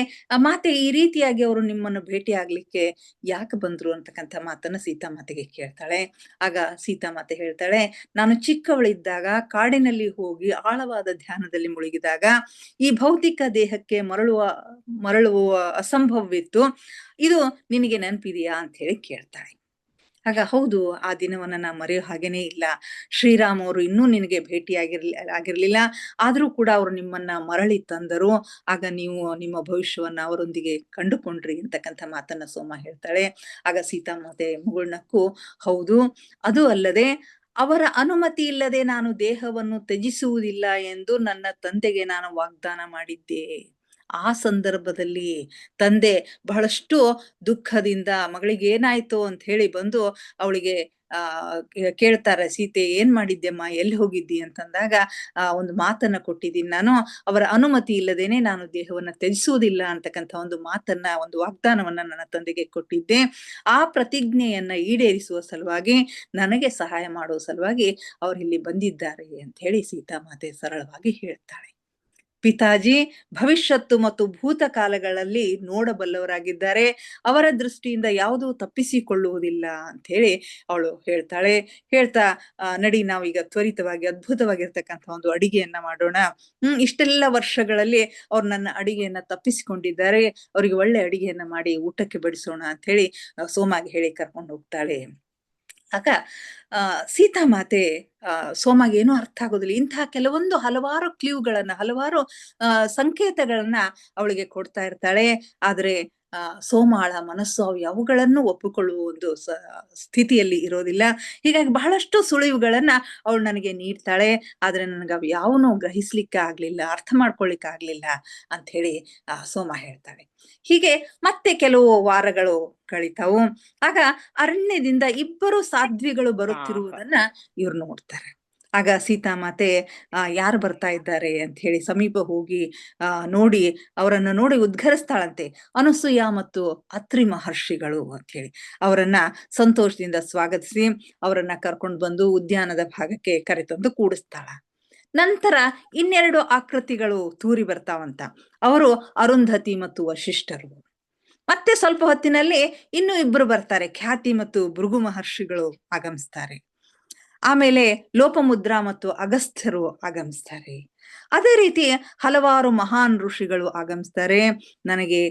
ಮಾತೆ, ಈ ರೀತಿಯಾಗಿ ಅವರು ನಿಮ್ಮನ್ನು ಭೇಟಿ ಆಗ್ಲಿಕ್ಕೆ ಯಾಕೆ ಬಂದ್ರು ಅಂತಕ್ಕಂಥ ಮಾತನ್ನ ಸೀತಾಮಾತೆಗೆ ಕೇಳ್ತಾಳೆ. ಆಗ ಸೀತಾಮಾತೆ ಹೇಳ್ತಾಳೆ, ನಾನು ಚಿಕ್ಕವಳಿದ್ದಾಗ ಕಾಡಿನಲ್ಲಿ ಹೋಗಿ ಆಳವಾದ ಧ್ಯಾನದಲ್ಲಿ ಮುಳುಗಿದಾಗ ಈ ಭೌತಿಕ ದೇಹಕ್ಕೆ ಮರಳುವ ಅಸಂಭವವಿತ್ತು. ಇದು ನಿನಗೆ ನೆನಪಿದೆಯಾ ಅಂತ ಹೇಳಿ ಕೇಳ್ತಾಳೆ. ಆಗ ಹೌದು, ಆ ದಿನವನ್ನ ನಾ ಮರೆಯೋ ಹಾಗೇನೇ ಇಲ್ಲ. ಶ್ರೀರಾಮ್ ಅವರು ಇನ್ನೂ ನಿನಗೆ ಆಗಿರ್ಲಿಲ್ಲ. ಆದ್ರೂ ಕೂಡ ಅವರು ನಿಮ್ಮನ್ನ ಮರಳಿ ತಂದರು. ಆಗ ನೀವು ನಿಮ್ಮ ಭವಿಷ್ಯವನ್ನ ಅವರೊಂದಿಗೆ ಕಂಡುಕೊಂಡ್ರಿ ಅಂತಕ್ಕಂಥ ಮಾತನ್ನ ಸೋಮ ಹೇಳ್ತಾಳೆ. ಆಗ ಸೀತಾಮಾತೆ ಮುಗುಳ್ನಕ್ಕು, ಹೌದು, ಅದು ಅಲ್ಲದೆ ಅವರ ಅನುಮತಿ ಇಲ್ಲದೆ ನಾನು ದೇಹವನ್ನು ತ್ಯಜಿಸುವುದಿಲ್ಲ ಎಂದು ನನ್ನ ತಂದೆಗೆ ನಾನು ವಾಗ್ದಾನ ಮಾಡಿದ್ದೆ. ಆ ಸಂದರ್ಭದಲ್ಲಿ ತಂದೆ ಬಹಳಷ್ಟು ದುಃಖದಿಂದ ಮಗಳಿಗೆ ಏನಾಯ್ತು ಅಂತ ಹೇಳಿ ಬಂದು ಅವಳಿಗೆ ಕೇಳ್ತಾರೆ, ಸೀತೆ, ಏನ್ ಮಾಡಿದ್ದೆಮ್ಮ, ಎಲ್ಲಿ ಹೋಗಿದ್ದಿ ಅಂತಂದಾಗ ಒಂದು ಮಾತನ್ನ ಕೊಟ್ಟಿದ್ದೀನಿ ನಾನು, ಅವರ ಅನುಮತಿ ಇಲ್ಲದೇನೆ ನಾನು ದೇಹವನ್ನ ತ್ಯಜಿಸುವುದಿಲ್ಲ ಅಂತಕ್ಕಂಥ ಒಂದು ಮಾತನ್ನ, ಒಂದು ವಾಗ್ದಾನವನ್ನ ನನ್ನ ತಂದೆಗೆ ಕೊಟ್ಟಿದ್ದೆ. ಆ ಪ್ರತಿಜ್ಞೆಯನ್ನ ಈಡೇರಿಸುವ ಸಲುವಾಗಿ, ನನಗೆ ಸಹಾಯ ಮಾಡುವ ಸಲುವಾಗಿ ಅವ್ರು ಇಲ್ಲಿ ಬಂದಿದ್ದಾರೆ ಅಂತ ಹೇಳಿ ಸೀತಾಮಾತೆ ಸರಳವಾಗಿ ಹೇಳ್ತಾಳೆ. ಪಿತಾಜಿ ಭವಿಷ್ಯತ್ತು ಮತ್ತು ಭೂತಕಾಲಗಳಲ್ಲಿ ನೋಡಬಲ್ಲವರಾಗಿದ್ದಾರೆ. ಅವರ ದೃಷ್ಟಿಯಿಂದ ಯಾವುದೂ ತಪ್ಪಿಸಿಕೊಳ್ಳುವುದಿಲ್ಲ ಅಂತ ಹೇಳಿ ಅವಳು ಹೇಳ್ತಾಳೆ. ಹೇಳ್ತಾ, ನಡಿ, ನಾವೀಗ ತ್ವರಿತವಾಗಿ ಅದ್ಭುತವಾಗಿರ್ತಕ್ಕಂಥ ಒಂದು ಅಡಿಗೆಯನ್ನ ಮಾಡೋಣ. ಇಷ್ಟೆಲ್ಲ ವರ್ಷಗಳಲ್ಲಿ ಅವ್ರು ನನ್ನ ಅಡಿಗೆಯನ್ನ ತಪ್ಪಿಸಿಕೊಂಡಿದ್ದಾರೆ, ಅವರಿಗೆ ಒಳ್ಳೆ ಅಡಿಗೆಯನ್ನ ಮಾಡಿ ಊಟಕ್ಕೆ ಬಡಿಸೋಣ ಅಂತ ಹೇಳಿ ಸೋಮಾಗಿ ಹೇಳಿ ಕರ್ಕೊಂಡು ಹೋಗ್ತಾಳೆ. ಆಗ ಸೀತಾಮಾತೆ ಸೋಮಗೆ ಏನೂ ಅರ್ಥ ಆಗೋದಿಲ್ಲ. ಇಂತಹ ಕೆಲವೊಂದು ಹಲವಾರು ಕ್ಲೂಗಳನ್ನ, ಹಲವಾರು ಸಂಕೇತಗಳನ್ನ ಅವಳಿಗೆ ಕೊಡ್ತಾ ಇರ್ತಾಳೆ. ಆದ್ರೆ ಸೋಮಾಳ ಮನಸ್ಸು ಅವುಗಳನ್ನು ಒಪ್ಪಿಕೊಳ್ಳುವ ಒಂದು ಸ್ಥಿತಿಯಲ್ಲಿ ಇರೋದಿಲ್ಲ. ಹೀಗಾಗಿ ಬಹಳಷ್ಟು ಸುಳಿವುಗಳನ್ನ ಅವಳು ನನಗೆ ನೀಡ್ತಾಳೆ. ಆದ್ರೆ ನನಗೆ ಅವು ಯಾವನೂ ಗ್ರಹಿಸ್ಲಿಕ್ಕೆ ಆಗ್ಲಿಲ್ಲ, ಅರ್ಥ ಮಾಡ್ಕೊಳ್ಳಿಕ್ಕೆ ಆಗ್ಲಿಲ್ಲ ಅಂತ ಹೇಳಿ ಸೋಮ ಹೇಳ್ತಾಳೆ. ಹೀಗೆ ಮತ್ತೆ ಕೆಲವು ವಾರಗಳು ಕಳೀತಾವು. ಆಗ ಅರಣ್ಯದಿಂದ ಇಬ್ಬರು ಸಾಧ್ವಿಗಳು ಬರುತ್ತಿರುವುದನ್ನ ಇವ್ರು ನೋಡ್ತಾರೆ. ಆಗ ಸೀತಾಮಾತೆ ಯಾರು ಬರ್ತಾ ಇದ್ದಾರೆ ಅಂತ ಹೇಳಿ ಸಮೀಪ ಹೋಗಿ ನೋಡಿ, ಅವರನ್ನು ನೋಡಿ ಉದ್ಘರಿಸ್ತಾಳಂತೆ. ಅನಸೂಯ ಮತ್ತು ಅತ್ರಿ ಮಹರ್ಷಿಗಳು ಅಂತ ಹೇಳಿ ಅವರನ್ನ ಸಂತೋಷದಿಂದ ಸ್ವಾಗತಿಸಿ ಅವರನ್ನ ಕರ್ಕೊಂಡು ಬಂದು ಉದ್ಯಾನದ ಭಾಗಕ್ಕೆ ಕರೆತಂದು ಕೂಡಿಸ್ತಾಳ. ನಂತರ ಇನ್ನೆರಡು ಆಕೃತಿಗಳು ತೂರಿ ಬರ್ತಾವಂತ. ಅವರು ಅರುಂಧತಿ ಮತ್ತು ವಶಿಷ್ಠರು. ಮತ್ತೆ ಸ್ವಲ್ಪ ಹೊತ್ತಿನಲ್ಲಿ ಇನ್ನೂ ಇಬ್ಬರು ಬರ್ತಾರೆ, ಖ್ಯಾತಿ ಮತ್ತು ಭೃಗು ಮಹರ್ಷಿಗಳು ಆಗಮಿಸ್ತಾರೆ. ಆಮೇಲೆ ಲೋಪಮುದ್ರಾ ಮತ್ತು ಅಗಸ್ತ್ಯರು ಆಗಮಿಸ್ತಾರೆ. ಅದೇ ರೀತಿ ಹಲವಾರು ಮಹಾನ್ ಋಷಿಗಳು ಆಗಮಿಸ್ತಾರೆ. ನನಗೆ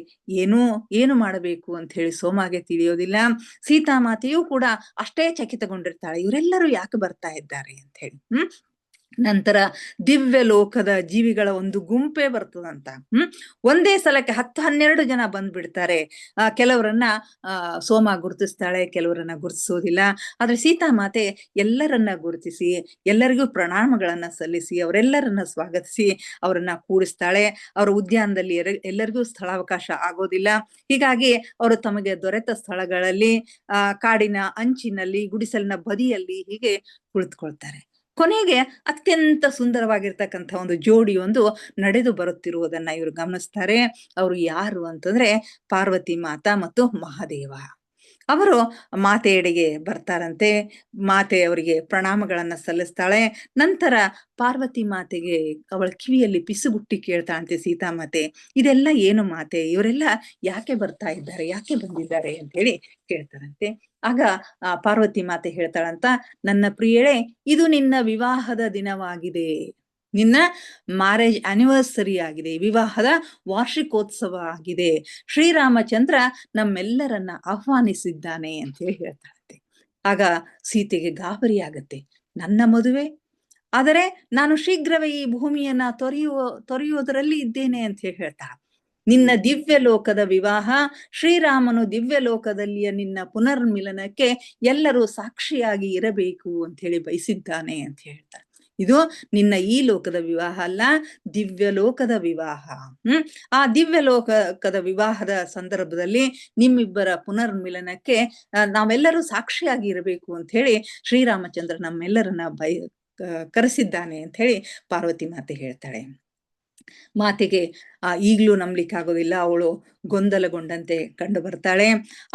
ಏನು ಮಾಡಬೇಕು ಅಂತ ಹೇಳಿ ಸೋಮಗೆ ತಿಳಿಯೋದಿಲ್ಲ. ಸೀತಾಮಾತೆಯೂ ಕೂಡ ಅಷ್ಟೇ ಚಕಿತಗೊಂಡಿರ್ತಾಳೆ, ಇವರೆಲ್ಲರೂ ಯಾಕೆ ಬರ್ತಾ ಇದ್ದಾರೆ ಅಂತ ಹೇಳಿ. ನಂತರ ದಿವ್ಯ ಲೋಕದ ಜೀವಿಗಳ ಒಂದು ಗುಂಪೇ ಬರ್ತದಂತ. ಒಂದೇ ಸಲಕ್ಕೆ 10-12 ಜನ ಬಂದ್ಬಿಡ್ತಾರೆ. ಕೆಲವರನ್ನ ಸೋಮ ಗುರುತಿಸ್ತಾಳೆ, ಕೆಲವರನ್ನ ಗುರುತಿಸೋದಿಲ್ಲ. ಆದ್ರೆ ಸೀತಾಮಾತೆ ಎಲ್ಲರನ್ನ ಗುರುತಿಸಿ ಎಲ್ಲರಿಗೂ ಪ್ರಣಾಮಗಳನ್ನ ಸಲ್ಲಿಸಿ ಅವರೆಲ್ಲರನ್ನ ಸ್ವಾಗತಿಸಿ ಅವರನ್ನ ಕೂಡಿಸ್ತಾಳೆ. ಅವರ ಉದ್ಯಾನದಲ್ಲಿ ಎಲ್ಲರಿಗೂ ಸ್ಥಳಾವಕಾಶ ಆಗೋದಿಲ್ಲ. ಹೀಗಾಗಿ ಅವರು ತಮಗೆ ದೊರೆತ ಸ್ಥಳಗಳಲ್ಲಿ ಕಾಡಿನ ಅಂಚಿನಲ್ಲಿ, ಗುಡಿಸಲಿನ ಬದಿಯಲ್ಲಿ ಹೀಗೆ ಕುಳಿತುಕೊಳ್ತಾರೆ. ಕೊನೆಗೆ ಅತ್ಯಂತ ಸುಂದರವಾಗಿರ್ತಕ್ಕಂಥ ಒಂದು ಜೋಡಿ ನಡೆದು ಬರುತ್ತಿರುವುದನ್ನ ಇವರು ಗಮನಿಸ್ತಾರೆ. ಅವರು ಯಾರು ಅಂತಂದ್ರೆ ಪಾರ್ವತಿ ಮಾತಾ ಮತ್ತು ಮಹಾದೇವ. ಅವರು ಮಾತೆಯಡೆಗೆ ಬರ್ತಾರಂತೆ. ಮಾತೆ ಅವರಿಗೆ ಪ್ರಣಾಮಗಳನ್ನ ಸಲ್ಲಿಸ್ತಾಳೆ. ನಂತರ ಪಾರ್ವತಿ ಮಾತೆಗೆ ಅವಳ ಕಿವಿಯಲ್ಲಿ ಪಿಸುಗುಟ್ಟಿ ಕೇಳ್ತಾಳಂತೆ ಸೀತಾಮಾತೆ, ಇದೆಲ್ಲ ಏನು ಮಾತೆ, ಇವರೆಲ್ಲ ಯಾಕೆ ಬರ್ತಾ ಇದ್ದಾರೆ, ಯಾಕೆ ಬಂದಿದ್ದಾರೆ ಅಂತ ಹೇಳಿ ಕೇಳ್ತಾರಂತೆ. ಆಗ ಪಾರ್ವತಿ ಮಾತೆ ಹೇಳ್ತಾಳಂತ, ನನ್ನ ಪ್ರಿಯಳೇ, ಇದು ನಿನ್ನ ವಿವಾಹದ ದಿನವಾಗಿದೆ, ನಿನ್ನ ಮ್ಯಾರೇಜ್ ಆನಿವರ್ಸರಿ ಆಗಿದೆ, ವಿವಾಹದ ವಾರ್ಷಿಕೋತ್ಸವ ಆಗಿದೆ. ಶ್ರೀರಾಮಚಂದ್ರ ನಮ್ಮೆಲ್ಲರನ್ನ ಆಹ್ವಾನಿಸಿದ್ದಾನೆ ಅಂತ ಹೇಳಿ ಹೇಳ್ತಾಳಂತೆ. ಆಗ ಸೀತೆಗೆ ಗಾಬರಿ ಆಗತ್ತೆ. ನನ್ನ ಮದುವೆ, ಆದರೆ ನಾನು ಶೀಘ್ರವೇ ಈ ಭೂಮಿಯನ್ನ ತೊರೆಯುವುದರಲ್ಲಿ ಇದ್ದೇನೆ ಅಂತ ಹೇಳಿ ಹೇಳ್ತಾಳ. ನಿನ್ನ ದಿವ್ಯ ಲೋಕದ ವಿವಾಹ, ಶ್ರೀರಾಮನು ದಿವ್ಯ ಲೋಕದಲ್ಲಿಯ ನಿನ್ನ ಪುನರ್ಮಿಲನಕ್ಕೆ ಎಲ್ಲರೂ ಸಾಕ್ಷಿಯಾಗಿ ಇರಬೇಕು ಅಂತ ಹೇಳಿ ಬಯಸಿದ್ದಾನೆ ಅಂತ ಹೇಳ್ತಾಳೆ. ಇದು ನಿನ್ನ ಈ ಲೋಕದ ವಿವಾಹ ಅಲ್ಲ, ದಿವ್ಯ ಲೋಕದ ವಿವಾಹ. ಆ ದಿವ್ಯ ಲೋಕದ ವಿವಾಹದ ಸಂದರ್ಭದಲ್ಲಿ ನಿಮ್ಮಿಬ್ಬರ ಪುನರ್ಮಿಲನಕ್ಕೆ ನಾವೆಲ್ಲರೂ ಸಾಕ್ಷಿಯಾಗಿ ಇರಬೇಕು ಅಂತ ಹೇಳಿ ಶ್ರೀರಾಮಚಂದ್ರ ನಮ್ಮೆಲ್ಲರನ್ನ ಕರೆಸಿದ್ದಾನೆ ಅಂತ ಹೇಳಿ ಪಾರ್ವತಿ ಮಾತೆ ಹೇಳ್ತಾಳೆ. ಮಾತೆಗೆ ಈಗ್ಲೂ ನಂಬಲಿಕ್ಕಾಗೋದಿಲ್ಲ. ಅವಳು ಗೊಂದಲಗೊಂಡಂತೆ ಕಂಡು ಬರ್ತಾಳೆ.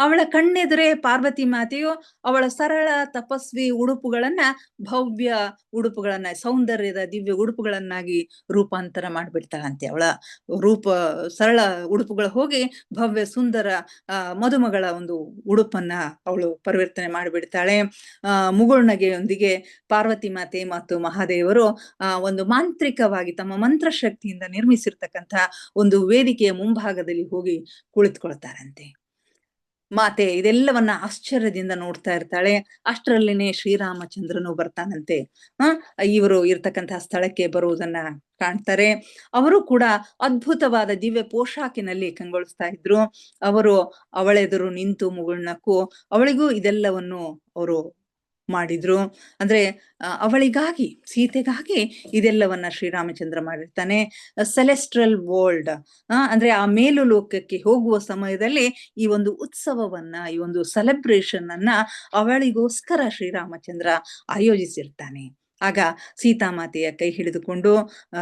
ಅವಳ ಕಣ್ಣೆದುರೇ ಪಾರ್ವತಿ ಮಾತೆಯು ಅವಳ ಸರಳ ತಪಸ್ವಿ ಉಡುಪುಗಳನ್ನ ಭವ್ಯ ಉಡುಪುಗಳನ್ನ, ಸೌಂದರ್ಯದ ದಿವ್ಯ ಉಡುಪುಗಳನ್ನಾಗಿ ರೂಪಾಂತರ ಮಾಡ್ಬಿಡ್ತಾಳಂತೆ. ಅವಳ ರೂಪ ಸರಳ ಉಡುಪುಗಳು ಹೋಗಿ ಭವ್ಯ ಸುಂದರ ಮದುಮಗಳ ಒಂದು ಉಡುಪನ್ನ ಅವಳು ಪರಿವರ್ತನೆ ಮಾಡಿಬಿಡ್ತಾಳೆ. ಮುಗುಳ್ನಗೆಯೊಂದಿಗೆ ಪಾರ್ವತಿ ಮಾತೆ ಮತ್ತು ಮಹಾದೇವರು ಒಂದು ಮಾಂತ್ರಿಕವಾಗಿ ತಮ್ಮ ಮಂತ್ರಶಕ್ತಿಯಿಂದ ನಿರ್ಮಿಸಿರ್ತಕ್ಕಂಥ ಒಂದು ವೇದಿಕೆಯ ಮುಂಭಾಗದಲ್ಲಿ ಹೋಗಿ ಕುಳಿತುಕೊಳ್ತಾರಂತೆ. ಮಾತೆ ಇದೆಲ್ಲವನ್ನ ಆಶ್ಚರ್ಯದಿಂದ ನೋಡ್ತಾ ಇರ್ತಾಳೆ. ಅಷ್ಟರಲ್ಲಿನೇ ಶ್ರೀರಾಮಚಂದ್ರನು ಬರ್ತಾನಂತೆ. ಇವರು ಇರ್ತಕ್ಕಂತಹ ಸ್ಥಳಕ್ಕೆ ಬರುವುದನ್ನ ಕಾಣ್ತಾರೆ. ಅವರು ಕೂಡ ಅದ್ಭುತವಾದ ದಿವ್ಯ ಪೋಷಾಕಿನಲ್ಲಿ ಕಂಗೊಳಿಸ್ತಾ ಇದ್ರು. ಅವರು ಅವಳೆದುರು ನಿಂತು ಮುಗುಳ್ನಕ್ಕೂ ಅವಳಿಗೂ ಇದೆಲ್ಲವನ್ನು ಅವರು ಮಾಡಿದ್ರು. ಅಂದ್ರೆ ಅವಳಿಗಾಗಿ, ಸೀತೆಗಾಗಿ ಇದೆಲ್ಲವನ್ನ ಶ್ರೀರಾಮಚಂದ್ರ ಮಾಡಿರ್ತಾನೆ. ಸೆಲೆಸ್ಟ್ರಲ್ ವರ್ಲ್ಡ್ ಅಂದ್ರೆ ಆ ಮೇಲು ಲೋಕಕ್ಕೆ ಹೋಗುವ ಸಮಯದಲ್ಲಿ ಈ ಒಂದು ಉತ್ಸವವನ್ನ, ಈ ಒಂದು ಸೆಲೆಬ್ರೇಷನ್ ಅನ್ನ ಅವಳಿಗೋಸ್ಕರ ಶ್ರೀರಾಮಚಂದ್ರ ಆಯೋಜಿಸಿರ್ತಾನೆ. ಆಗ ಸೀತಾಮಾತೆಯ ಕೈ ಹಿಡಿದುಕೊಂಡು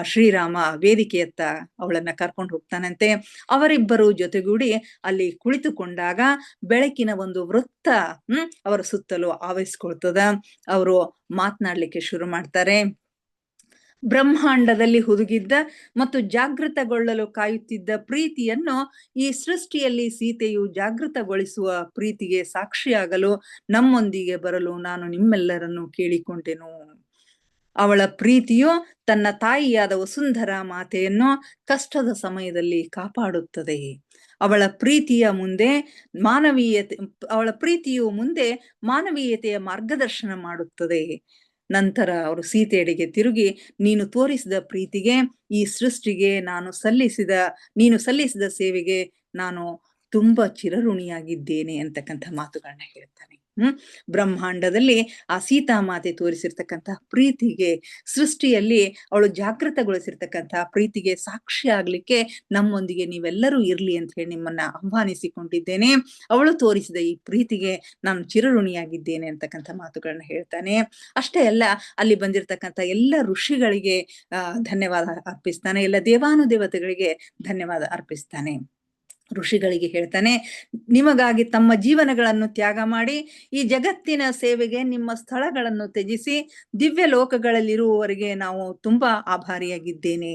ಶ್ರೀರಾಮ ವೇದಿಕೆಯತ್ತ ಅವಳನ್ನ ಕರ್ಕೊಂಡು ಹೋಗ್ತಾನಂತೆ. ಅವರಿಬ್ಬರು ಜೊತೆಗೂಡಿ ಅಲ್ಲಿ ಕುಳಿತುಕೊಂಡಾಗ ಬೆಳಕಿನ ಒಂದು ವೃತ್ತ ಅವರ ಸುತ್ತಲೂ ಆವರಿಸ್ಕೊಳ್ತದ. ಅವರು ಮಾತನಾಡ್ಲಿಕ್ಕೆ ಶುರು ಮಾಡ್ತಾರೆ. ಬ್ರಹ್ಮಾಂಡದಲ್ಲಿ ಹುದುಗಿದ್ದ ಮತ್ತು ಜಾಗೃತಗೊಳ್ಳಲು ಕಾಯುತ್ತಿದ್ದ ಪ್ರೀತಿಯನ್ನು ಈ ಸೃಷ್ಟಿಯಲ್ಲಿ ಸೀತೆಯು ಜಾಗೃತಗೊಳಿಸುವ ಪ್ರೀತಿಗೆ ಸಾಕ್ಷಿಯಾಗಲು ನಮ್ಮೊಂದಿಗೆ ಬರಲು ನಾನು ನಿಮ್ಮೆಲ್ಲರನ್ನು ಕೇಳಿಕೊಂಡೆನು. ಅವಳ ಪ್ರೀತಿಯು ತನ್ನ ತಾಯಿಯಾದ ವಸುಂಧರಾ ಮಾತೆಯನ್ನು ಕಷ್ಟದ ಸಮಯದಲ್ಲಿ ಕಾಪಾಡುತ್ತದೆ. ಅವಳ ಪ್ರೀತಿಯ ಮುಂದೆ ಮಾನವೀಯತೆ ಅವಳ ಪ್ರೀತಿಯು ಮುಂದೆ ಮಾನವೀಯತೆಯ ಮಾರ್ಗದರ್ಶನ ಮಾಡುತ್ತದೆ. ನಂತರ ಅವರು ಸೀತೆಯಡೆಗೆ ತಿರುಗಿ, ನೀನು ತೋರಿಸಿದ ಪ್ರೀತಿಗೆ, ಈ ಸೃಷ್ಟಿಗೆ ನೀನು ಸಲ್ಲಿಸಿದ ಸೇವೆಗೆ ನಾನು ತುಂಬಾ ಚಿರಋಣಿಯಾಗಿದ್ದೇನೆ ಅಂತಕ್ಕಂಥ ಮಾತುಗಳನ್ನ ಹೇಳ್ತಾನೆ. ಬ್ರಹ್ಮಾಂಡದಲ್ಲಿ ಆ ಸೀತಾಮಾತೆ ತೋರಿಸಿರ್ತಕ್ಕಂಥ ಪ್ರೀತಿಗೆ, ಸೃಷ್ಟಿಯಲ್ಲಿ ಅವಳು ಜಾಗೃತಗೊಳಿಸಿರ್ತಕ್ಕಂಥ ಪ್ರೀತಿಗೆ ಸಾಕ್ಷಿ ಆಗ್ಲಿಕ್ಕೆ ನಮ್ಮೊಂದಿಗೆ ನೀವೆಲ್ಲರೂ ಇರ್ಲಿ ಅಂತ ಹೇಳಿ ನಿಮ್ಮನ್ನ ಆಹ್ವಾನಿಸಿಕೊಂಡಿದ್ದೇನೆ. ಅವಳು ತೋರಿಸಿದ ಈ ಪ್ರೀತಿಗೆ ನಾನು ಚಿರಋಣಿಯಾಗಿದ್ದೇನೆ ಅಂತಕ್ಕಂಥ ಮಾತುಗಳನ್ನ ಹೇಳ್ತಾನೆ. ಅಷ್ಟೇ ಅಲ್ಲ, ಅಲ್ಲಿ ಬಂದಿರತಕ್ಕಂಥ ಎಲ್ಲ ಋಷಿಗಳಿಗೆ ಧನ್ಯವಾದ ಅರ್ಪಿಸ್ತಾನೆ. ಎಲ್ಲ ದೇವಾನುದೇವತೆಗಳಿಗೆ ಧನ್ಯವಾದ ಅರ್ಪಿಸ್ತಾನೆ. ಋಷಿಗಳಿಗೆ ಹೇಳ್ತಾನೆ, ನಿಮಗಾಗಿ ತಮ್ಮ ಜೀವನಗಳನ್ನು ತ್ಯಾಗ ಮಾಡಿ ಈ ಜಗತ್ತಿನ ಸೇವೆಗೆ ನಿಮ್ಮ ಸ್ಥಳಗಳನ್ನು ತ್ಯಜಿಸಿ ದಿವ್ಯ ಲೋಕಗಳಲ್ಲಿರುವವರೆಗೆ ನಾವು ತುಂಬಾ ಆಭಾರಿಯಾಗಿದ್ದೇನೆ.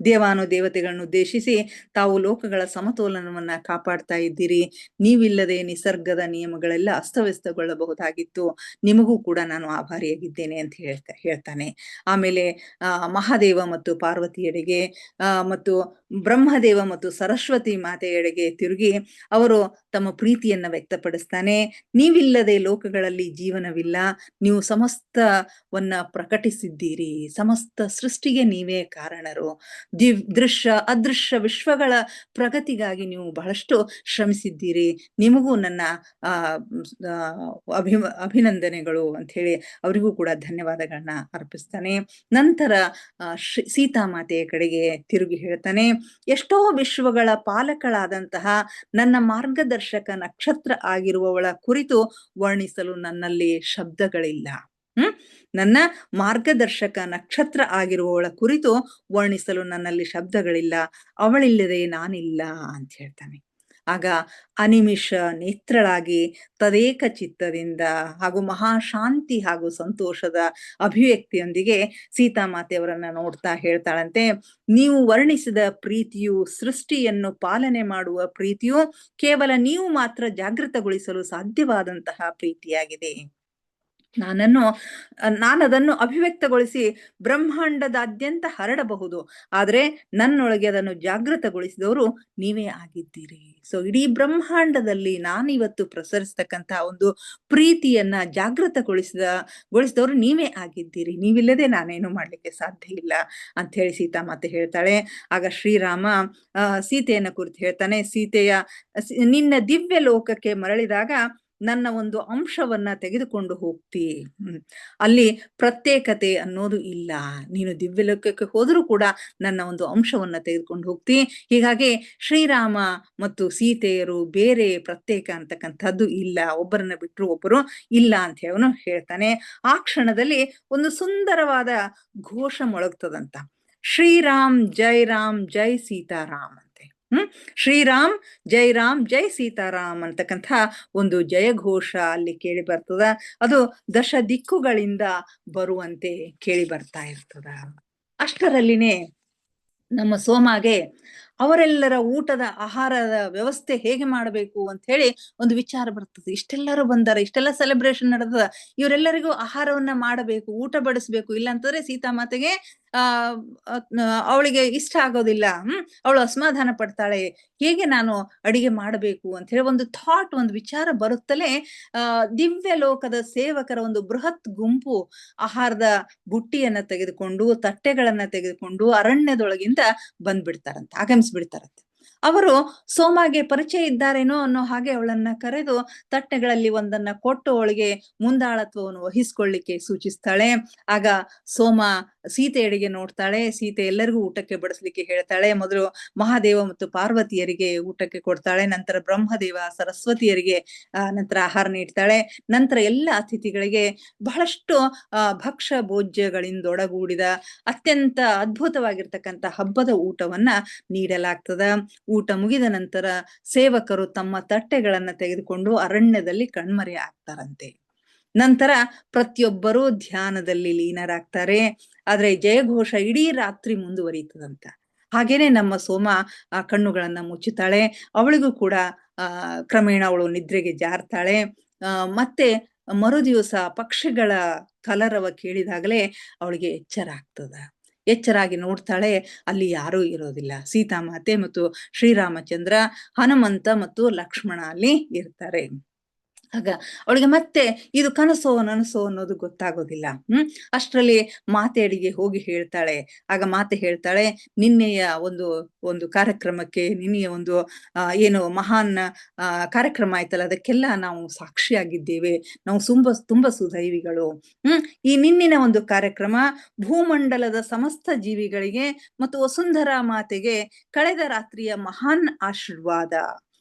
ದೇವಾನುದೇವತೆಗಳನ್ನು ಉದ್ದೇಶಿಸಿ, ತಾವು ಲೋಕಗಳ ಸಮತೋಲನವನ್ನ ಕಾಪಾಡ್ತಾ ಇದ್ದೀರಿ. ನೀವಿಲ್ಲದೆ ನಿಸರ್ಗದ ನಿಯಮಗಳೆಲ್ಲ ಅಸ್ತವ್ಯಸ್ತಗೊಳ್ಳಬಹುದಾಗಿತ್ತು. ನಿಮಗೂ ಕೂಡ ನಾನು ಆಭಾರಿಯಾಗಿದ್ದೇನೆ ಅಂತ ಹೇಳ್ತಾನೆ. ಆಮೇಲೆ ಮಹಾದೇವ ಮತ್ತು ಪಾರ್ವತಿಯಡೆಗೆ ಮತ್ತು ಬ್ರಹ್ಮದೇವ ಮತ್ತು ಸರಸ್ವತಿ ಮಾತೆಯಡೆಗೆ ತಿರುಗಿ ಅವರು ತಮ್ಮ ಪ್ರೀತಿಯನ್ನ ವ್ಯಕ್ತಪಡಿಸ್ತಾನೆ. ನೀವಿಲ್ಲದೆ ಲೋಕಗಳಲ್ಲಿ ಜೀವನವಿಲ್ಲ. ನೀವು ಸಮಸ್ತವನ್ನ ಪ್ರಕಟಿಸಿದ್ದೀರಿ. ಸಮಸ್ತ ಸೃಷ್ಟಿಗೆ ನೀವೇ ಕಾರಣರು. ದೃಶ್ಯ ಅದೃಶ್ಯ ವಿಶ್ವಗಳ ಪ್ರಗತಿಗಾಗಿ ನೀವು ಬಹಳಷ್ಟು ಶ್ರಮಿಸಿದ್ದೀರಿ. ನಿಮಗೂ ನನ್ನ ಅಭಿನಂದನೆಗಳು ಅಂತ ಹೇಳಿ ಅವರಿಗೂ ಕೂಡ ಧನ್ಯವಾದಗಳನ್ನ ಅರ್ಪಿಸ್ತಾನೆ. ನಂತರ ಸೀತಾಮಾತೆಯ ಕಡೆಗೆ ತಿರುಗಿ ಹೇಳ್ತಾನೆ, ಎಷ್ಟೋ ವಿಶ್ವಗಳ ಪಾಲಕಳಾದಂತಹ ನನ್ನ ಮಾರ್ಗದರ್ಶಕ ನಕ್ಷತ್ರ ಆಗಿರುವವಳ ಕುರಿತು ವರ್ಣಿಸಲು ನನ್ನಲ್ಲಿ ಶಬ್ದಗಳಿಲ್ಲ. ನನ್ನ ಮಾರ್ಗದರ್ಶಕ ನಕ್ಷತ್ರ ಆಗಿರುವವಳ ಕುರಿತು ವರ್ಣಿಸಲು ನನ್ನಲ್ಲಿ ಶಬ್ದಗಳಿಲ್ಲ. ಅವಳಿಲ್ಲದೆ ನಾನಿಲ್ಲ ಅಂತ ಹೇಳ್ತಾನೆ. ಆಗ ಅನಿಮಿಷ ನೇತ್ರಳಾಗಿ ತದೇಕ ಚಿತ್ತದಿಂದ ಹಾಗೂ ಮಹಾಶಾಂತಿ ಹಾಗೂ ಸಂತೋಷದ ಅಭಿವ್ಯಕ್ತಿಯೊಂದಿಗೆ ಸೀತಾಮಾತೆಯವರನ್ನ ನೋಡ್ತಾ ಹೇಳ್ತಾಳಂತೆ, ನೀವು ವರ್ಣಿಸಿದ ಪ್ರೀತಿಯು, ಸೃಷ್ಟಿಯನ್ನು ಪಾಲನೆ ಮಾಡುವ ಪ್ರೀತಿಯು ಕೇವಲ ನೀವು ಮಾತ್ರ ಜಾಗೃತಗೊಳಿಸಲು ಸಾಧ್ಯವಾದಂತಹ ಪ್ರೀತಿಯಾಗಿದೆ. ನಾನದನ್ನು ಅಭಿವ್ಯಕ್ತಗೊಳಿಸಿ ಬ್ರಹ್ಮಾಂಡದಾದ್ಯಂತ ಹರಡಬಹುದು, ಆದರೆ ನನ್ನೊಳಗೆ ಅದನ್ನು ಜಾಗೃತಗೊಳಿಸಿದವರು ನೀವೇ ಆಗಿದ್ದೀರಿ. ಸೊ ಇಡೀ ಬ್ರಹ್ಮಾಂಡದಲ್ಲಿ ನಾನಿವತ್ತು ಪ್ರಸರಿಸ್ತಕ್ಕಂಥ ಒಂದು ಪ್ರೀತಿಯನ್ನ ಜಾಗೃತಗೊಳಿಸಿದವರು ನೀವೇ ಆಗಿದ್ದೀರಿ. ನೀವಿಲ್ಲದೆ ನಾನೇನು ಮಾಡ್ಲಿಕ್ಕೆ ಸಾಧ್ಯ ಇಲ್ಲ ಅಂತ ಹೇಳಿ ಸೀತಾಮಾತೆ ಹೇಳ್ತಾಳೆ. ಆಗ ಶ್ರೀರಾಮ ಸೀತೆಯನ್ನ ಕುರಿತು ಹೇಳ್ತಾನೆ, ನಿನ್ನ ದಿವ್ಯ ಲೋಕಕ್ಕೆ ಮರಳಿದಾಗ ನನ್ನ ಒಂದು ಅಂಶವನ್ನ ತೆಗೆದುಕೊಂಡು ಹೋಗ್ತಿ. ಅಲ್ಲಿ ಪ್ರತ್ಯೇಕತೆ ಅನ್ನೋದು ಇಲ್ಲ. ನೀನು ದಿವ್ಯ ಲೋಕಕ್ಕೆ ಹೋದರೂ ಕೂಡ ನನ್ನ ಒಂದು ಅಂಶವನ್ನ ತೆಗೆದುಕೊಂಡು ಹೋಗ್ತಿ. ಹೀಗಾಗಿ ಶ್ರೀರಾಮ ಮತ್ತು ಸೀತೆಯರು ಬೇರೆ, ಪ್ರತ್ಯೇಕ ಅಂತಕ್ಕಂಥದ್ದು ಇಲ್ಲ. ಒಬ್ಬರನ್ನ ಬಿಟ್ಟರು ಒಬ್ಬರು ಇಲ್ಲ ಅಂತ ಹೇಳೋನು ಹೇಳ್ತಾನೆ. ಆ ಕ್ಷಣದಲ್ಲಿ ಒಂದು ಸುಂದರವಾದ ಘೋಷ ಮೊಳಗ್ತದಂತ, ಶ್ರೀರಾಮ್ ಜೈ ಸೀತಾರಾಮ್ ಅಂತೆ. ಶ್ರೀರಾಮ್ ಜೈ ಸೀತಾರಾಮ್ ಅಂತಕ್ಕಂಥ ಒಂದು ಜಯಘೋಷ ಅಲ್ಲಿ ಕೇಳಿ ಬರ್ತದ. ಅದು ದಶ ದಿಕ್ಕುಗಳಿಂದ ಬರುವಂತೆ ಕೇಳಿ ಬರ್ತಾ ಇರ್ತದ. ಅಷ್ಟರಲ್ಲಿನೇ ನಮ್ಮ ಸೋಮಗೆ ಅವರೆಲ್ಲರ ಊಟದ ಆಹಾರದ ವ್ಯವಸ್ಥೆ ಹೇಗೆ ಮಾಡಬೇಕು ಅಂತ ಹೇಳಿ ಒಂದು ವಿಚಾರ ಬರ್ತದೆ. ಇಷ್ಟೆಲ್ಲರೂ ಬಂದಾರ, ಇಷ್ಟೆಲ್ಲ ಸೆಲೆಬ್ರೇಷನ್ ನಡೆದ, ಇವರೆಲ್ಲರಿಗೂ ಆಹಾರವನ್ನ ಮಾಡಬೇಕು, ಊಟ ಬಡಿಸ್ಬೇಕು. ಇಲ್ಲ ಅಂತಂದ್ರೆ ಸೀತಾಮಾತೆಗೆ ಅವಳಿಗೆ ಇಷ್ಟ ಆಗೋದಿಲ್ಲ. ಅವಳು ಅಸಮಾಧಾನ ಪಡ್ತಾಳೆ. ಹೇಗೆ ನಾನು ಅಡಿಗೆ ಮಾಡಬೇಕು ಅಂತ ಹೇಳಿ ಒಂದು ವಿಚಾರ ಬರುತ್ತಲೇ ದಿವ್ಯ ಲೋಕದ ಸೇವಕರ ಒಂದು ಬೃಹತ್ ಗುಂಪು ಆಹಾರದ ಬುಟ್ಟಿಯನ್ನ ತೆಗೆದುಕೊಂಡು, ತಟ್ಟೆಗಳನ್ನ ತೆಗೆದುಕೊಂಡು ಅರಣ್ಯದೊಳಗಿಂದ ಆಗಮಿಸ್ಬಿಡ್ತಾರಂತೆ. ಅವರು ಸೋಮಗೆ ಪರಿಚಯ ಇದ್ದಾರೇನೋ ಅನ್ನೋ ಹಾಗೆ ಅವಳನ್ನ ಕರೆದು ತಟ್ಟೆಗಳಲ್ಲಿ ಒಂದನ್ನ ಕೊಟ್ಟು ಅವಳಿಗೆ ಮುಂದಾಳತ್ವವನ್ನು ವಹಿಸ್ಕೊಳ್ಳಿಕ್ಕೆ ಸೂಚಿಸ್ತಾಳೆ. ಆಗ ಸೋಮ ಸೀತೆಯಡಿಗೆ ನೋಡ್ತಾಳೆ. ಸೀತೆ ಎಲ್ಲರಿಗೂ ಊಟಕ್ಕೆ ಬಡಿಸ್ಲಿಕ್ಕೆ ಹೇಳ್ತಾಳೆ. ಮೊದಲು ಮಹಾದೇವ ಮತ್ತು ಪಾರ್ವತಿಯರಿಗೆ ಊಟಕ್ಕೆ ಕೊಡ್ತಾಳೆ. ನಂತರ ಬ್ರಹ್ಮದೇವ ಸರಸ್ವತಿಯರಿಗೆ ನಂತರ ಆಹಾರ ನೀಡ್ತಾಳೆ. ನಂತರ ಎಲ್ಲ ಅತಿಥಿಗಳಿಗೆ ಬಹಳಷ್ಟು ಭಕ್ಷ್ಯ ಭೋಜ್ಯಗಳಿಂದೊಡಗೂಡಿದ ಅತ್ಯಂತ ಅದ್ಭುತವಾಗಿರ್ತಕ್ಕಂಥ ಹಬ್ಬದ ಊಟವನ್ನ ನೀಡಲಾಗ್ತದ. ಊಟ ಮುಗಿದ ನಂತರ ಸೇವಕರು ತಮ್ಮ ತಟ್ಟೆಗಳನ್ನ ತೆಗೆದುಕೊಂಡು ಅರಣ್ಯದಲ್ಲಿ ಕಣ್ಮರೆ ಆಗ್ತಾರಂತೆ. ನಂತರ ಪ್ರತಿಯೊಬ್ಬರೂ ಧ್ಯಾನದಲ್ಲಿ ಲೀನರಾಗ್ತಾರೆ. ಆದ್ರೆ ಜಯಘೋಷ ಇಡೀ ರಾತ್ರಿ ಮುಂದುವರಿತದಂತ. ಹಾಗೇನೆ ನಮ್ಮ ಸೋಮ ಕಣ್ಣುಗಳನ್ನ ಮುಚ್ಚುತ್ತಾಳೆ. ಅವಳಿಗೂ ಕೂಡ ಕ್ರಮೇಣ ಅವಳು ನಿದ್ರೆಗೆ ಜಾರ್ತಾಳೆ. ಮತ್ತೆ ಮರುದಿವಸ ಪಕ್ಷಿಗಳ ಕಲರವ ಕೇಳಿದಾಗಲೇ ಅವಳಿಗೆ ಎಚ್ಚರ ಆಗ್ತದ. ಎಚ್ಚರಾಗಿ ನೋಡ್ತಾಳೆ, ಅಲ್ಲಿ ಯಾರೂ ಇರೋದಿಲ್ಲ. ಸೀತಾಮಾತೆ ಮತ್ತು ಶ್ರೀರಾಮಚಂದ್ರ, ಹನುಮಂತ ಮತ್ತು ಲಕ್ಷ್ಮಣ ಅಲ್ಲಿ ಇರ್ತಾರೆ. ಆಗ ಅವಳಿಗೆ ಮತ್ತೆ ಇದು ಕನಸೋ ನನಸೋ ಅನ್ನೋದು ಗೊತ್ತಾಗೋದಿಲ್ಲ. ಅಷ್ಟರಲ್ಲಿ ಮಾತೆಯಡಿಗೆ ಹೋಗಿ ಹೇಳ್ತಾಳೆ. ಆಗ ಮಾತೆ ಹೇಳ್ತಾಳೆ, ನಿನ್ನೆಯ ಒಂದು ಒಂದು ಕಾರ್ಯಕ್ರಮಕ್ಕೆ, ನಿನ್ನೆಯ ಒಂದು ಏನು ಮಹಾನ್ ಕಾರ್ಯಕ್ರಮ ಆಯ್ತಲ್ಲ, ಅದಕ್ಕೆಲ್ಲ ನಾವು ಸಾಕ್ಷಿಯಾಗಿದ್ದೇವೆ. ನಾವು ತುಂಬಾ ಸುದೈವಿಗಳು. ಈ ನಿನ್ನಿನ ಒಂದು ಕಾರ್ಯಕ್ರಮ ಭೂಮಂಡಲದ ಸಮಸ್ತ ಜೀವಿಗಳಿಗೆ ಮತ್ತು ವಸುಂಧರಾ ಮಾತೆಗೆ ಕಳೆದ ರಾತ್ರಿಯ ಮಹಾನ್ ಆಶೀರ್ವಾದ.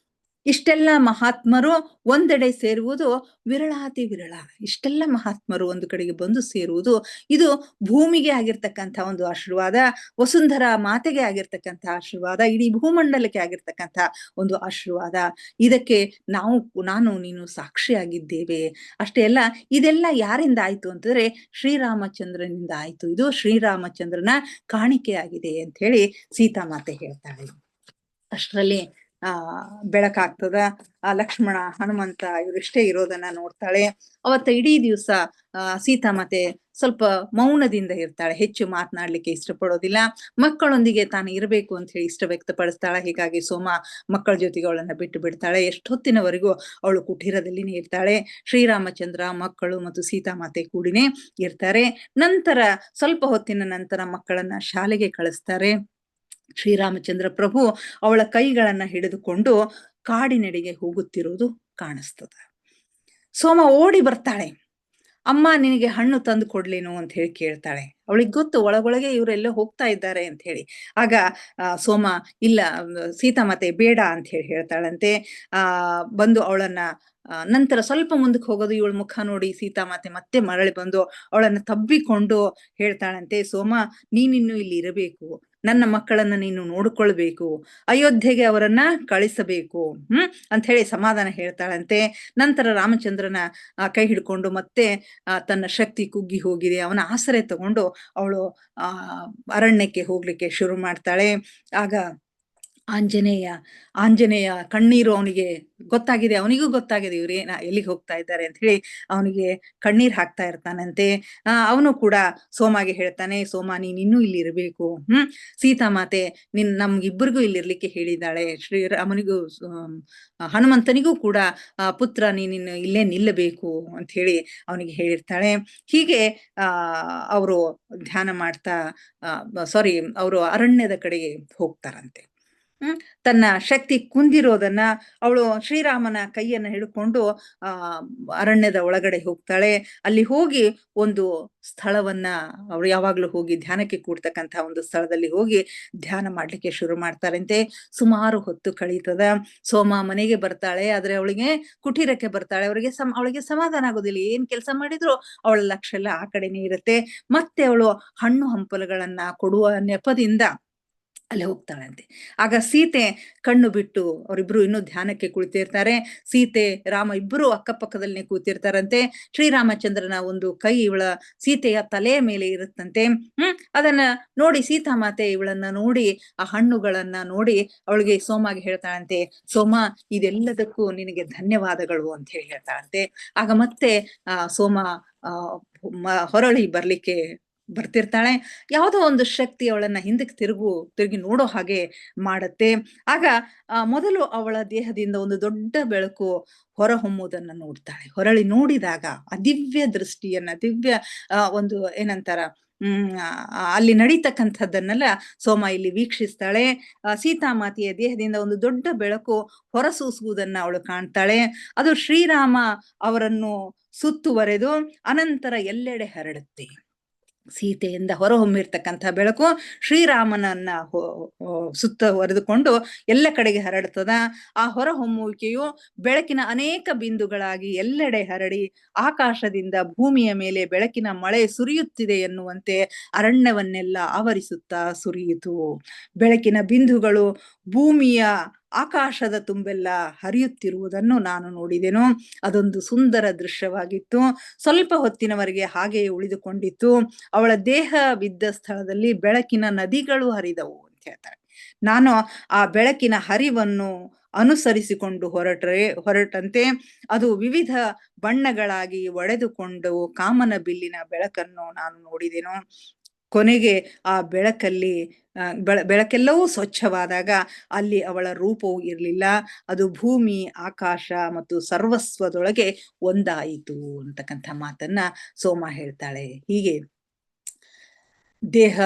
ಇಷ್ಟೆಲ್ಲ ಮಹಾತ್ಮರು ಒಂದೆಡೆ ಸೇರುವುದು ವಿರಳಾತಿ ವಿರಳ. ಇಷ್ಟೆಲ್ಲ ಮಹಾತ್ಮರು ಒಂದು ಕಡೆಗೆ ಬಂದು ಸೇರುವುದು ಇದು ಭೂಮಿಗೆ ಆಗಿರ್ತಕ್ಕಂಥ ಒಂದು ಆಶೀರ್ವಾದ, ವಸುಂಧರಾ ಮಾತೆಗೆ ಆಗಿರ್ತಕ್ಕಂಥ ಆಶೀರ್ವಾದ, ಇಡೀ ಭೂಮಂಡಲಕ್ಕೆ ಆಗಿರ್ತಕ್ಕಂಥ ಒಂದು ಆಶೀರ್ವಾದ. ಇದಕ್ಕೆ ನಾನು ನೀನು ಸಾಕ್ಷಿಯಾಗಿದ್ದೇವೆ. ಅಷ್ಟೇ ಅಲ್ಲ, ಇದೆಲ್ಲ ಯಾರಿಂದ ಆಯ್ತು ಅಂತಂದ್ರೆ ಶ್ರೀರಾಮಚಂದ್ರನಿಂದ ಆಯ್ತು. ಇದು ಶ್ರೀರಾಮಚಂದ್ರನ ಕಾಣಿಕೆಯಾಗಿದೆ ಅಂತ ಹೇಳಿ ಸೀತಾಮಾತೆ ಹೇಳ್ತಾಳೆ. ಅಷ್ಟರಲ್ಲಿ ಬೆಳಕಾಗ್ತದ. ಲಕ್ಷ್ಮಣ, ಹನುಮಂತ ಇವರಿಷ್ಟೇ ಇರೋದನ್ನ ನೋಡ್ತಾಳೆ. ಅವತ್ತ ಇಡೀ ದಿವಸ ಸೀತಾಮಾತೆ ಸ್ವಲ್ಪ ಮೌನದಿಂದ ಇರ್ತಾಳೆ. ಹೆಚ್ಚು ಮಾತನಾಡ್ಲಿಕ್ಕೆ ಇಷ್ಟಪಡೋದಿಲ್ಲ. ಮಕ್ಕಳೊಂದಿಗೆ ತಾನು ಇರಬೇಕು ಅಂತ ಹೇಳಿ ಇಷ್ಟ ವ್ಯಕ್ತಪಡಿಸ್ತಾಳೆ. ಹೀಗಾಗಿ ಸೋಮ ಮಕ್ಕಳ ಜೊತೆಗೆ ಅವಳನ್ನ ಬಿಟ್ಟು ಬಿಡ್ತಾಳೆ. ಎಷ್ಟೊತ್ತಿನವರೆಗೂ ಅವಳು ಕುಟೀರದಲ್ಲಿನೇ ಇರ್ತಾಳೆ. ಶ್ರೀರಾಮಚಂದ್ರ, ಮಕ್ಕಳು ಮತ್ತು ಸೀತಾಮಾತೆ ಕೂಡಿನೇ ಇರ್ತಾರೆ. ನಂತರ ಸ್ವಲ್ಪ ಹೊತ್ತಿನ ನಂತರ ಮಕ್ಕಳನ್ನ ಶಾಲೆಗೆ ಕಳಿಸ್ತಾರೆ. ಶ್ರೀರಾಮಚಂದ್ರ ಪ್ರಭು ಅವಳ ಕೈಗಳನ್ನ ಹಿಡಿದುಕೊಂಡು ಕಾಡಿನೆಡೆಗೆ ಹೋಗುತ್ತಿರುವುದು ಕಾಣಿಸ್ತದೆ. ಸೋಮ ಓಡಿ ಬರ್ತಾಳೆ. ಅಮ್ಮ, ನಿನಗೆ ಹಣ್ಣು ತಂದು ಕೊಡ್ಲೇನು ಅಂತ ಹೇಳಿ ಕೇಳ್ತಾಳೆ. ಅವಳಿಗೆ ಗೊತ್ತು ಒಳಗೊಳಗೆ ಇವರೆಲ್ಲ ಹೋಗ್ತಾ ಇದ್ದಾರೆ ಅಂತ ಹೇಳಿ. ಆಗ ಸೋಮ, ಇಲ್ಲ ಸೀತಾಮಾತೆ ಬೇಡ ಅಂತ ಹೇಳಿ ಹೇಳ್ತಾಳಂತೆ. ಬಂದು ಅವಳನ್ನ ನಂತರ ಸ್ವಲ್ಪ ಮುಂದಕ್ಕೆ ಹೋಗೋದು, ಇವಳ ಮುಖ ನೋಡಿ ಸೀತಾಮಾತೆ ಮತ್ತೆ ಮರಳಿ ಬಂದು ಅವಳನ್ನ ತಬ್ಬಿಕೊಂಡು ಹೇಳ್ತಾಳಂತೆ, ಸೋಮ, ನೀನಿನ್ನು ಇಲ್ಲಿ ಇರಬೇಕು, ನನ್ನ ಮಕ್ಕಳನ್ನ ನೀನು ನೋಡ್ಕೊಳ್ಬೇಕು, ಅಯೋಧ್ಯೆಗೆ ಅವರನ್ನ ಕಳಿಸಬೇಕು ಅಂತ ಹೇಳಿ ಸಮಾಧಾನ ಹೇಳ್ತಾಳಂತೆ. ನಂತರ ರಾಮಚಂದ್ರನ ಕೈ ಹಿಡ್ಕೊಂಡು ಮತ್ತೆ ತನ್ನ ಶಕ್ತಿ ಕುಗ್ಗಿ ಹೋಗಿದೆ, ಅವನ ಆಸರೆ ತಗೊಂಡು ಅವಳು ಅರಣ್ಯಕ್ಕೆ ಹೋಗ್ಲಿಕ್ಕೆ ಶುರು ಮಾಡ್ತಾಳೆ. ಆಗ ಆಂಜನೇಯ ಕಣ್ಣೀರು ಅವನಿಗೆ ಗೊತ್ತಾಗಿದೆ. ಅವನಿಗೂ ಗೊತ್ತಾಗಿದೆ ಇವ್ರೇನ ಎಲ್ಲಿಗೆ ಹೋಗ್ತಾ ಇದ್ದಾರೆ ಅಂತ ಹೇಳಿ ಅವನಿಗೆ ಕಣ್ಣೀರ್ ಹಾಕ್ತಾ ಇರ್ತಾನಂತೆ. ಅವನು ಕೂಡ ಸೋಮಗೆ ಹೇಳ್ತಾನೆ, ಸೋಮ, ನೀನ್ ಇನ್ನೂ ಇಲ್ಲಿ ಇರಬೇಕು. ಸೀತಾಮಾತೆ ನಮ್ಗಿಬ್ಬರಿಗೂ ಇಲ್ಲಿರ್ಲಿಕ್ಕೆ ಹೇಳಿದ್ದಾಳೆ. ಶ್ರೀರಾಮನಿಗೂ ಹನುಮಂತನಿಗೂ ಕೂಡ ಪುತ್ರ, ನೀನಿನ್ನು ಇಲ್ಲೇ ನಿಲ್ಲಬೇಕು ಅಂತ ಹೇಳಿ ಅವನಿಗೆ ಹೇಳಿರ್ತಾಳೆ. ಹೀಗೆ ಅವರು ಧ್ಯಾನ ಮಾಡ್ತಾ ಅವರು ಅರಣ್ಯದ ಕಡೆಗೆ ಹೋಗ್ತಾರಂತೆ. ತನ್ನ ಶಕ್ತಿ ಕುಂದಿರೋದನ್ನ ಅವಳು ಶ್ರೀರಾಮನ ಕೈಯನ್ನ ಹಿಡ್ಕೊಂಡು ಅರಣ್ಯದ ಒಳಗಡೆ ಹೋಗ್ತಾಳೆ. ಅಲ್ಲಿ ಹೋಗಿ ಒಂದು ಸ್ಥಳವನ್ನ ಅವ್ರು ಯಾವಾಗ್ಲೂ ಹೋಗಿ ಧ್ಯಾನಕ್ಕೆ ಕೂಡ್ತಕ್ಕಂಥ ಒಂದು ಸ್ಥಳದಲ್ಲಿ ಹೋಗಿ ಧ್ಯಾನ ಮಾಡ್ಲಿಕ್ಕೆ ಶುರು ಮಾಡ್ತಾರಂತೆ. ಸುಮಾರು ಹೊತ್ತು ಕಳೀತದ. ಸೋಮ ಮನೆಗೆ ಬರ್ತಾಳೆ. ಆದ್ರೆ ಅವಳಿಗೆ ಕುಟೀರಕ್ಕೆ ಬರ್ತಾಳೆ. ಅವಳಿಗೆ ಸಮಾಧಾನ ಆಗೋದಿಲ್ಲ. ಏನ್ ಕೆಲಸ ಮಾಡಿದ್ರು ಅವಳ ಲಕ್ಷ್ಯ ಎಲ್ಲ ಆ ಕಡೆನೇ ಇರುತ್ತೆ. ಮತ್ತೆ ಅವಳು ಹಣ್ಣು ಹಂಪಲುಗಳನ್ನ ಕೊಡುವ ನೆಪದಿಂದ ಅಲ್ಲಿ ಹೋಗ್ತಾಳಂತೆ. ಆಗ ಸೀತೆ ಕಣ್ಣು ಬಿಟ್ಟು, ಅವರಿಬ್ರು ಇನ್ನೂ ಧ್ಯಾನಕ್ಕೆ ಕುಳಿತಿರ್ತಾರೆ. ಸೀತೆ ರಾಮ ಇಬ್ಬರು ಅಕ್ಕಪಕ್ಕದಲ್ಲೇ ಕೂತಿರ್ತಾರಂತೆ. ಶ್ರೀರಾಮಚಂದ್ರನ ಒಂದು ಕೈ ಇವಳ ಸೀತೆಯ ತಲೆಯ ಮೇಲೆ ಇರುತ್ತಂತೆ. ಅದನ್ನ ನೋಡಿ ಸೀತಾಮಾತೆ ಇವಳನ್ನ ನೋಡಿ, ಆ ಹಣ್ಣುಗಳನ್ನ ನೋಡಿ ಅವಳಿಗೆ ಸೋಮಗೆ ಹೇಳ್ತಾಳಂತೆ, ಸೋಮ, ಇದೆಲ್ಲದಕ್ಕೂ ನಿನಗೆ ಧನ್ಯವಾದಗಳು ಅಂತ ಹೇಳಿ ಹೇಳ್ತಾಳಂತೆ. ಆಗ ಮತ್ತೆ ಸೋಮ ಹೊರಳಿ ಬರ್ತಿರ್ತಾಳೆ. ಯಾವುದೋ ಒಂದು ಶಕ್ತಿ ಅವಳನ್ನ ಹಿಂದಕ್ಕೆ ತಿರುಗಿ ನೋಡೋ ಹಾಗೆ ಮಾಡತ್ತೆ. ಆಗ ಮೊದಲು ಅವಳ ದೇಹದಿಂದ ಒಂದು ದೊಡ್ಡ ಬೆಳಕು ಹೊರಹೊಮ್ಮುವುದನ್ನ ನೋಡ್ತಾಳೆ. ಹೊರಳಿ ನೋಡಿದಾಗ ಆ ದಿವ್ಯ ದೃಷ್ಟಿಯನ್ನ, ದಿವ್ಯ ಒಂದು ಏನಂತಾರ ಅಲ್ಲಿ ನಡೀತಕ್ಕಂಥದ್ದನ್ನೆಲ್ಲ ಸೋಮ ಇಲ್ಲಿ ವೀಕ್ಷಿಸ್ತಾಳೆ. ಸೀತಾಮಾತೆಯ ದೇಹದಿಂದ ಒಂದು ದೊಡ್ಡ ಬೆಳಕು ಹೊರಸೂಸುವುದನ್ನ ಅವಳು ಕಾಣ್ತಾಳೆ. ಅದು ಶ್ರೀರಾಮ ಅವರನ್ನು ಸುತ್ತುವರೆದು ಅನಂತರ ಎಲ್ಲೆಡೆ ಹರಡುತ್ತೆ. ಸೀತೆಯಿಂದ ಹೊರಹೊಮ್ಮಿರ್ತಕ್ಕಂಥ ಬೆಳಕು ಶ್ರೀರಾಮನನ್ನ ಸುತ್ತುವರೆದುಕೊಂಡು ಎಲ್ಲ ಕಡೆಗೆ ಹರಡ್ತದ. ಆ ಹೊರಹೊಮ್ಮುವಿಕೆಯು ಬೆಳಕಿನ ಅನೇಕ ಬಿಂದುಗಳಾಗಿ ಎಲ್ಲೆಡೆ ಹರಡಿ ಆಕಾಶದಿಂದ ಭೂಮಿಯ ಮೇಲೆ ಬೆಳಕಿನ ಮಳೆ ಸುರಿಯುತ್ತಿದೆ ಎನ್ನುವಂತೆ ಅರಣ್ಯವನ್ನೆಲ್ಲ ಆವರಿಸುತ್ತಾ ಸುರಿಯಿತು. ಬೆಳಕಿನ ಬಿಂದುಗಳು ಭೂಮಿಯ ಆಕಾಶದ ತುಂಬೆಲ್ಲ ಹರಿಯುತ್ತಿರುವುದನ್ನು ನಾನು ನೋಡಿದೆನು. ಅದೊಂದು ಸುಂದರ ದೃಶ್ಯವಾಗಿತ್ತು. ಸ್ವಲ್ಪ ಹೊತ್ತಿನವರೆಗೆ ಹಾಗೆಯೇ ಉಳಿದುಕೊಂಡಿತ್ತು. ಅವಳ ದೇಹ ಬಿದ್ದ ಸ್ಥಳದಲ್ಲಿ ಬೆಳಕಿನ ನದಿಗಳು ಹರಿದವು ಅಂತ ಹೇಳ್ತಾರೆ. ನಾನು ಆ ಬೆಳಕಿನ ಹರಿವನ್ನು ಅನುಸರಿಸಿಕೊಂಡು ಹೊರಟಂತೆ ಅದು ವಿವಿಧ ಬಣ್ಣಗಳಾಗಿ ಒಡೆದುಕೊಂಡು ಕಾಮನ ಬಿಲ್ಲಿನ ಬೆಳಕನ್ನು ನಾನು ನೋಡಿದೆನು. ಕೊನೆಗೆ ಆ ಬೆಳಕಲ್ಲಿ ಬೆಳಕೆಲ್ಲವೂ ಸ್ವಚ್ಛವಾದಾಗ ಅಲ್ಲಿ ಅವಳ ರೂಪವು ಇರಲಿಲ್ಲ. ಅದು ಭೂಮಿ, ಆಕಾಶ ಮತ್ತು ಸರ್ವಸ್ವದೊಳಗೆ ಒಂದಾಯಿತು ಅಂತಕ್ಕಂಥ ಮಾತನ್ನ ಸೋಮ ಹೇಳ್ತಾಳೆ. ಹೀಗೆ ದೇಹ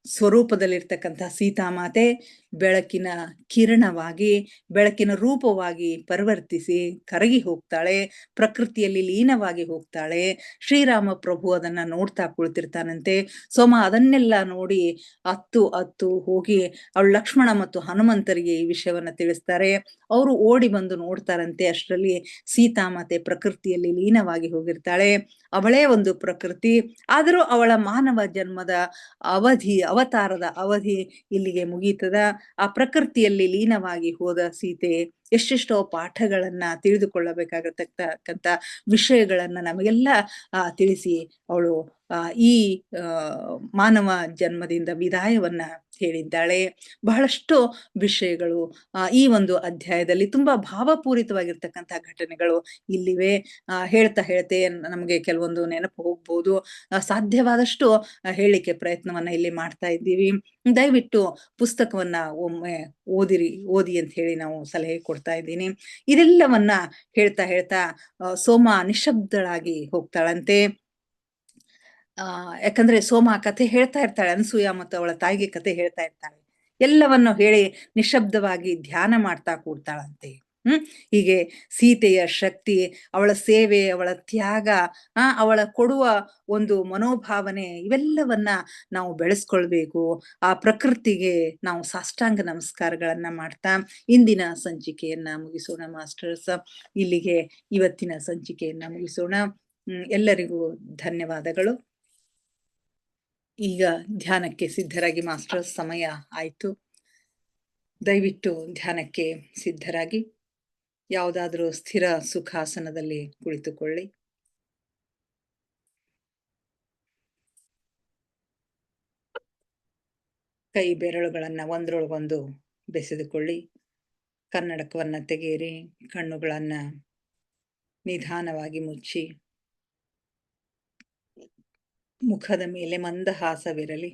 ಸ್ವರೂಪದಲ್ಲಿರ್ತಕ್ಕಂಥ ಸೀತಾಮಾತೆ ಬೆಳಕಿನ ಕಿರಣವಾಗಿ, ಬೆಳಕಿನ ರೂಪವಾಗಿ ಪರಿವರ್ತಿಸಿ ಕರಗಿ ಹೋಗ್ತಾಳೆ. ಪ್ರಕೃತಿಯಲ್ಲಿ ಲೀನವಾಗಿ ಹೋಗ್ತಾಳೆ. ಶ್ರೀರಾಮ ಪ್ರಭು ಅದನ್ನ ನೋಡ್ತಾ ಕುಳಿತಿರ್ತಾನಂತೆ. ಸೋಮ ಅದನ್ನೆಲ್ಲ ನೋಡಿ ಅತ್ತು ಅತ್ತು ಹೋಗಿ ಅವಳು ಲಕ್ಷ್ಮಣ ಮತ್ತು ಹನುಮಂತರಿಗೆ ಈ ವಿಷಯವನ್ನ ತಿಳಿಸ್ತಾರೆ. ಅವರು ಓಡಿ ಬಂದು ನೋಡ್ತಾರಂತೆ. ಅಷ್ಟರಲ್ಲಿ ಸೀತಾಮಾತೆ ಪ್ರಕೃತಿಯಲ್ಲಿ ಲೀನವಾಗಿ ಹೋಗಿರ್ತಾಳೆ. ಅವಳೇ ಒಂದು ಪ್ರಕೃತಿ. ಆದರೂ ಅವಳ ಮಾನವ ಜನ್ಮದ ಅವತಾರದ ಅವಧಿ ಇಲ್ಲಿಗೆ ಮುಗೀತದ. ಆ ಪ್ರಕೃತಿಯಲ್ಲಿ ಲೀನವಾಗಿ ಹೋದ ಸೀತೆ ಎಷ್ಟೆಷ್ಟೋ ಪಾಠಗಳನ್ನ ತಿಳಿದುಕೊಳ್ಳಬೇಕಾಗತಕ್ಕಂಥ ವಿಷಯಗಳನ್ನ ನಮಗೆಲ್ಲ ತಿಳಿಸಿ ಅವಳು ಈ ಮಾನವ ಜನ್ಮದಿಂದ ವಿದಾಯವನ್ನ ಹೇಳಿದ್ದಾಳೆ. ಬಹಳಷ್ಟು ವಿಷಯಗಳು ಈ ಒಂದು ಅಧ್ಯಾಯದಲ್ಲಿ ತುಂಬಾ ಭಾವಪೂರಿತವಾಗಿರ್ತಕ್ಕಂಥ ಘಟನೆಗಳು ಇಲ್ಲಿವೆ. ಹೇಳ್ತಾ ಹೇಳ್ತೆ ನಮಗೆ ಕೆಲವೊಂದು ನೆನಪು ಹೋಗ್ಬೋದು. ಸಾಧ್ಯವಾದಷ್ಟು ಹೇಳಲಿಕ್ಕೆ ಪ್ರಯತ್ನವನ್ನ ಇಲ್ಲಿ ಮಾಡ್ತಾ ಇದ್ದೀವಿ. ದಯವಿಟ್ಟು ಪುಸ್ತಕವನ್ನ ಒಮ್ಮೆ ಓದಿ ಅಂತ ಹೇಳಿ ನಾವು ಸಲಹೆ ಕೊಡ್ತಾ ಇದ್ದೀನಿ. ಇದೆಲ್ಲವನ್ನ ಹೇಳ್ತಾ ಹೇಳ್ತಾ ಸೋಮ ನಿಶಬ್ದಳಾಗಿ ಹೋಗ್ತಾಳಂತೆ. ಯಾಕಂದ್ರೆ ಸೋಮ ಕಥೆ ಹೇಳ್ತಾ ಇರ್ತಾಳೆ. ಅನಸೂಯ ಮತ್ತು ಅವಳ ತಾಯಿಗೆ ಕಥೆ ಹೇಳ್ತಾ ಇರ್ತಾಳೆ. ಎಲ್ಲವನ್ನು ಹೇಳಿ ನಿಶಬ್ದವಾಗಿ ಧ್ಯಾನ ಮಾಡ್ತಾ ಕೂಡ್ತಾಳಂತೆ. ಹೀಗೆ ಸೀತೆಯ ಶಕ್ತಿ, ಅವಳ ಸೇವೆ, ಅವಳ ತ್ಯಾಗ, ಅವಳ ಕೊಡುವ ಒಂದು ಮನೋಭಾವನೆ ಇವೆಲ್ಲವನ್ನ ನಾವು ಬೆಳೆಸ್ಕೊಳ್ಬೇಕು. ಆ ಪ್ರಕೃತಿಗೆ ನಾವು ಸಾಷ್ಟಾಂಗ ನಮಸ್ಕಾರಗಳನ್ನ ಮಾಡ್ತಾ ಇಂದಿನ ಸಂಚಿಕೆಯನ್ನ ಮುಗಿಸೋಣ ಮಾಸ್ಟರ್ಸ್. ಇಲ್ಲಿಗೆ ಇವತ್ತಿನ ಸಂಚಿಕೆಯನ್ನ ಮುಗಿಸೋಣ. ಎಲ್ಲರಿಗೂ ಧನ್ಯವಾದಗಳು. ಈಗ ಧ್ಯಾನಕ್ಕೆ ಸಿದ್ಧರಾಗಿ ಮಾಸ್ಟರ್ಸ್. ಸಮಯ ಆಯ್ತು. ದಯವಿಟ್ಟು ಧ್ಯಾನಕ್ಕೆ ಸಿದ್ಧರಾಗಿ ಯಾವುದಾದ್ರೂ ಸ್ಥಿರ ಸುಖಾಸನದಲ್ಲಿ ಕುಳಿತುಕೊಳ್ಳಿ. ಕೈ ಬೆರಳುಗಳನ್ನ ಒಂದ್ರೊಳಗೊಂದು ಬೆಸೆದುಕೊಳ್ಳಿ. ಕನ್ನಡಕವನ್ನ ತೆಗೆಯಿರಿ. ಕಣ್ಣುಗಳನ್ನ ನಿಧಾನವಾಗಿ ಮುಚ್ಚಿ ಮುಖದ ಮೇಲೆ ಮಂದಹಾಸವಿರಲಿ.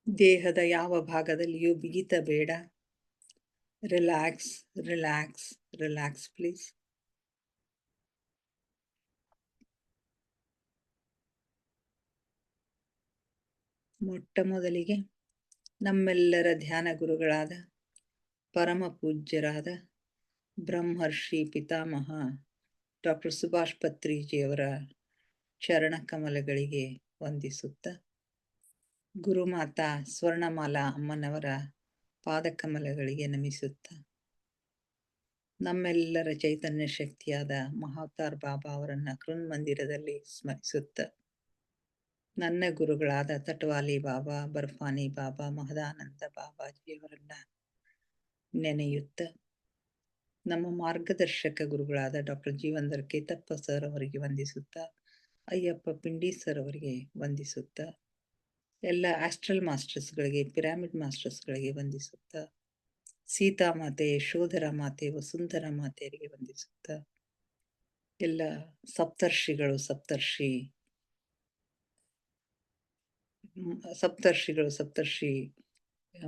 ದೇಹದ ಯಾವ ಭಾಗದಲ್ಲಿಯೂ ಬಿಗಿತ ಬೇಡ. Relax relax relax please. ಮೊಟ್ಟ ಮೊದಲಿಗೆ ನಮ್ಮೆಲ್ಲರ ಧ್ಯಾನ ಗುರುಗಳಾದ ಪರಮ ಪೂಜ್ಯರಾದ ಬ್ರಹ್ಮರ್ಷಿ ಪಿತಾಮಹ ಡಾಕ್ಟರ್ ಸುಭಾಷ್ ಪತ್ರಿಜಿಯವರ ಚರಣ ಕಮಲಗಳಿಗೆ ವಂದಿಸುತ್ತ, ಗುರುಮಾತಾ ಸ್ವರ್ಣಮಾಲಾ ಅಮ್ಮನವರ ಪಾದಕಮಲಗಳಿಗೆ ನಮಿಸುತ್ತ, ನಮ್ಮೆಲ್ಲರ ಚೈತನ್ಯ ಶಕ್ತಿಯಾದ ಮಹಾವತಾರ್ ಬಾಬಾ ಅವರನ್ನ ಕೃನ್ಮಂದಿರದಲ್ಲಿ ಸ್ಮರಿಸುತ್ತ, ನನ್ನ ಗುರುಗಳಾದ ತಟವಾಲಿ ಬಾಬಾ, ಬರ್ಫಾನಿ ಬಾಬಾ, ಮಹದಾನಂದ ಬಾಬಾಜಿಯವರನ್ನ ನೆನೆಯುತ್ತ, ನಮ್ಮ ಮಾರ್ಗದರ್ಶಕ ಗುರುಗಳಾದ ಡಾಕ್ಟರ್ ಜೀವಂದರ್ ಕೇತಪ್ಪ ಸರ್ ಅವರಿಗೆ ವಂದಿಸುತ್ತ, ಅಯ್ಯಪ್ಪ ಪಿಂಡಿ ಸರ್ ಅವರಿಗೆ ವಂದಿಸುತ್ತ, ಎಲ್ಲ ಆಸ್ಟ್ರಲ್ ಮಾಸ್ಟರ್ಸ್ಗಳಿಗೆ, ಪಿರಾಮಿಡ್ ಮಾಸ್ಟರ್ಸ್ಗಳಿಗೆ ವಂದಿಸುತ್ತ, ಸೀತಾಮಾತೆ, ಯಶೋಧರ ಮಾತೆ, ವಸುಂಧರ ಮಾತೆಯರಿಗೆ ವಂದಿಸುತ್ತ, ಎಲ್ಲ ಸಪ್ತರ್ಷಿ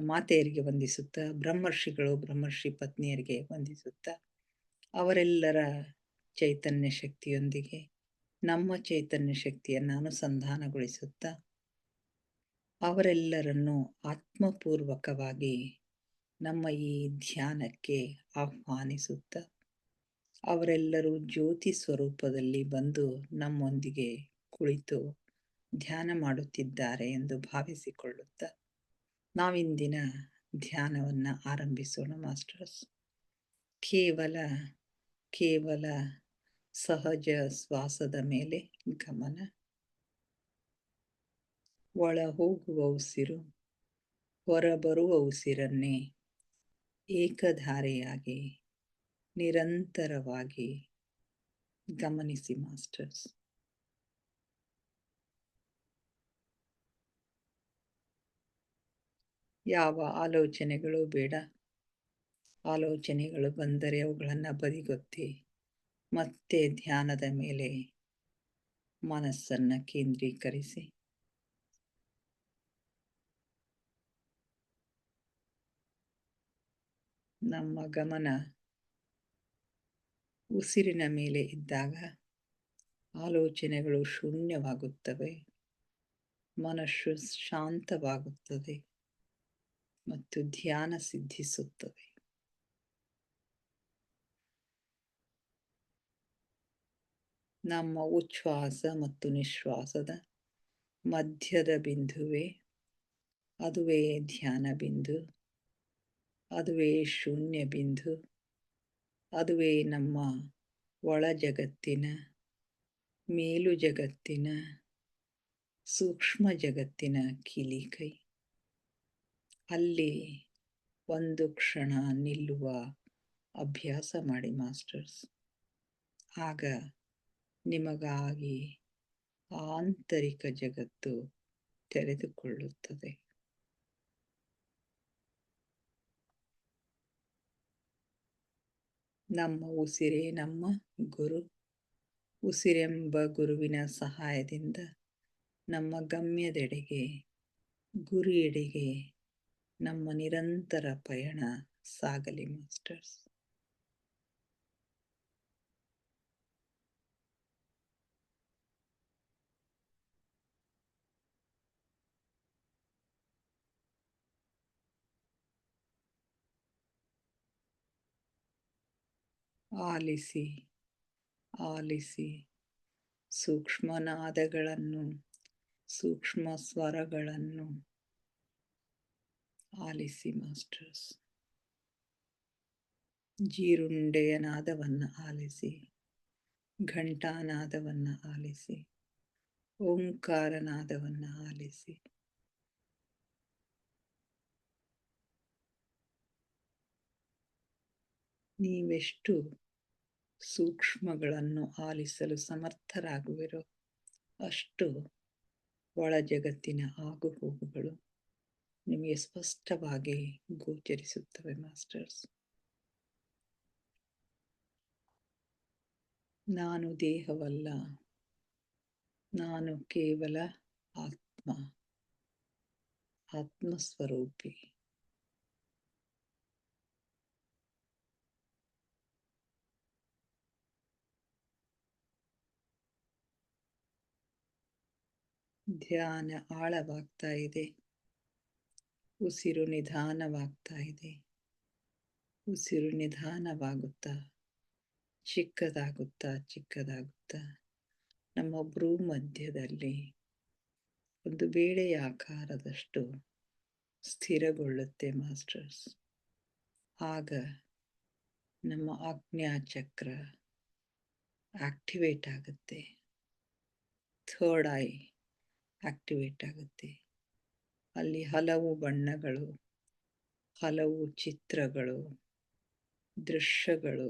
ಮಾತೆಯರಿಗೆ ವಂದಿಸುತ್ತ, ಬ್ರಹ್ಮರ್ಷಿ ಪತ್ನಿಯರಿಗೆ ವಂದಿಸುತ್ತ, ಅವರೆಲ್ಲರ ಚೈತನ್ಯ ಶಕ್ತಿಯೊಂದಿಗೆ ನಮ್ಮ ಚೈತನ್ಯ ಶಕ್ತಿಯನ್ನು ಅನುಸಂಧಾನಗೊಳಿಸುತ್ತ, ಅವರೆಲ್ಲರನ್ನು ಆತ್ಮಪೂರ್ವಕವಾಗಿ ನಮ್ಮ ಈ ಧ್ಯಾನಕ್ಕೆ ಆಹ್ವಾನಿಸುತ್ತ, ಅವರೆಲ್ಲರೂ ಜ್ಯೋತಿ ಸ್ವರೂಪದಲ್ಲಿ ಬಂದು ನಮ್ಮೊಂದಿಗೆ ಕುಳಿತು ಧ್ಯಾನ ಮಾಡುತ್ತಿದ್ದಾರೆ ಎಂದು ಭಾವಿಸಿಕೊಳ್ಳುತ್ತ ನಾವಿಂದಿನ ಧ್ಯಾನವನ್ನು ಆರಂಭಿಸೋಣ ಮಾಸ್ಟರ್ಸ್. ಕೇವಲ ಸಹಜ ಶ್ವಾಸದ ಮೇಲೆ ಗಮನ. ಒಳ ಹೋಗುವ ಉಸಿರು, ಹೊರಬರುವ ಉಸಿರನ್ನೇ ಏಕಧಾರೆಯಾಗಿ ನಿರಂತರವಾಗಿ ಗಮನಿಸಿ ಮಾಸ್ಟರ್ಸ್. ಯಾವ ಆಲೋಚನೆಗಳು ಬೇಡ. ಆಲೋಚನೆಗಳು ಬಂದರೆ ಅವುಗಳನ್ನು ಬದಿಗೊತ್ತಿ ಮತ್ತೆ ಧ್ಯಾನದ ಮೇಲೆ ಮನಸ್ಸನ್ನು ಕೇಂದ್ರೀಕರಿಸಿ ನಮ್ಮ ಗಮನ ಉಸಿರಿನ ಮೇಲೆ ಇದ್ದಾಗ ಆಲೋಚನೆಗಳು ಶೂನ್ಯವಾಗುತ್ತವೆ, ಮನಸ್ಸು ಶಾಂತವಾಗುತ್ತದೆ ಮತ್ತು ಧ್ಯಾನ ಸಿದ್ಧಿಸುತ್ತದೆ. ನಮ್ಮ ಉಚ್ಛ್ವಾಸ ಮತ್ತು ನಿಶ್ವಾಸದ ಮಧ್ಯದ ಬಿಂದುವೆ, ಅದುವೇ ಧ್ಯಾನ ಬಿಂದು, ಅದುವೇ ಶೂನ್ಯ ಬಿಂದು, ಅದುವೇ ನಮ್ಮ ಒಳ ಜಗತ್ತಿನ, ಮೇಲು ಜಗತ್ತಿನ, ಸೂಕ್ಷ್ಮ ಜಗತ್ತಿನ ಕೀಲಿಕೈ. ಅಲ್ಲಿ ಒಂದು ಕ್ಷಣ ನಿಲ್ಲುವ ಅಭ್ಯಾಸ ಮಾಡಿ ಮಾಸ್ಟರ್ಸ್. ಆಗ ನಿಮಗಾಗಿ ಆಂತರಿಕ ಜಗತ್ತು ತೆರೆದುಕೊಳ್ಳುತ್ತದೆ. ನಮ್ಮ ಉಸಿರೇ ನಮ್ಮ ಗುರು. ಉಸಿರೆಂಬ ಗುರುವಿನ ಸಹಾಯದಿಂದ ನಮ್ಮ ಗಮ್ಯದೆಡೆಗೆ, ಗುರಿಯೆಡೆಗೆ ನಮ್ಮ ನಿರಂತರ ಪಯಣ ಸಾಗಲಿ ಮಾಸ್ಟರ್ಸ್. ಆಲಿಸಿ ಆಲಿಸಿ ಸೂಕ್ಷ್ಮನಾದಗಳನ್ನು, ಸೂಕ್ಷ್ಮ ಸ್ವರಗಳನ್ನು ಆಲಿಸಿ ಮಾಸ್ಟರ್ಸ್. ಜೀರುಂಡೆಯ ನಾದವನ್ನು ಆಲಿಸಿ, ಘಂಟಾನಾದವನ್ನು ಆಲಿಸಿ, ಓಂಕಾರನಾದವನ್ನು ಆಲಿಸಿ. ನೀವೆಷ್ಟು ಸೂಕ್ಷ್ಮಗಳನ್ನು ಆಲಿಸಲು ಸಮರ್ಥರಾಗುವಿರೋ ಅಷ್ಟು ಒಳ ಜಗತ್ತಿನ ಆಗುಹೋಗುಗಳು ನಿಮಗೆ ಸ್ಪಷ್ಟವಾಗಿ ಗೋಚರಿಸುತ್ತವೆ ಮಾಸ್ಟರ್ಸ್. ನಾನು ದೇಹವಲ್ಲ, ನಾನು ಕೇವಲ ಆತ್ಮ, ಆತ್ಮಸ್ವರೂಪಿ. ಧ್ಯಾನ ಆಳವಾಗ್ತಾ ಇದೆ, ಉಸಿರು ನಿಧಾನವಾಗ್ತಾ ಇದೆ. ಉಸಿರು ನಿಧಾನವಾಗುತ್ತಾ ಚಿಕ್ಕದಾಗುತ್ತಾ ಚಿಕ್ಕದಾಗುತ್ತಾ ನಮ್ಮ ಭ್ರೂ ಮಧ್ಯದಲ್ಲಿ ಒಂದು ಬೇಳೆಯ ಆಕಾರದಷ್ಟು ಸ್ಥಿರಗೊಳ್ಳುತ್ತೆ ಮಾಸ್ಟರ್ಸ್. ಆಗ ನಮ್ಮ ಆಜ್ಞಾಚಕ್ರ ಆಕ್ಟಿವೇಟ್ ಆಗುತ್ತೆ, ಥರ್ಡ್ ಐ ಆಕ್ಟಿವೇಟ್ ಆಗುತ್ತೆ. ಅಲ್ಲಿ ಹಲವು ಬಣ್ಣಗಳು, ಹಲವು ಚಿತ್ರಗಳು, ದೃಶ್ಯಗಳು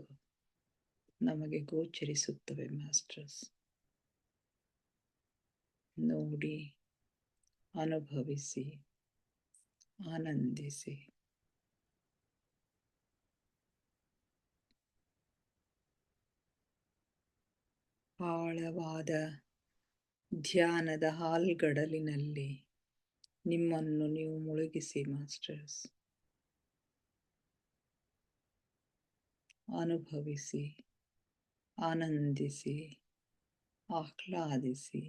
ನಮಗೆ ಗೋಚರಿಸುತ್ತವೆ ಮಾಸ್ಟರ್ಸ್. ನೋಡಿ, ಅನುಭವಿಸಿ, ಆನಂದಿಸಿ. ಆಳವಾದ ಧ್ಯಾನದ ಹಾಲ್ಗಡಲಿನಲ್ಲಿ ನಿಮ್ಮನ್ನು ನೀವು ಮುಳುಗಿಸಿ ಮಾಸ್ಟರ್ಸ್. ಅನುಭವಿಸಿ, ಆನಂದಿಸಿ, ಆಹ್ಲಾದಿಸಿ.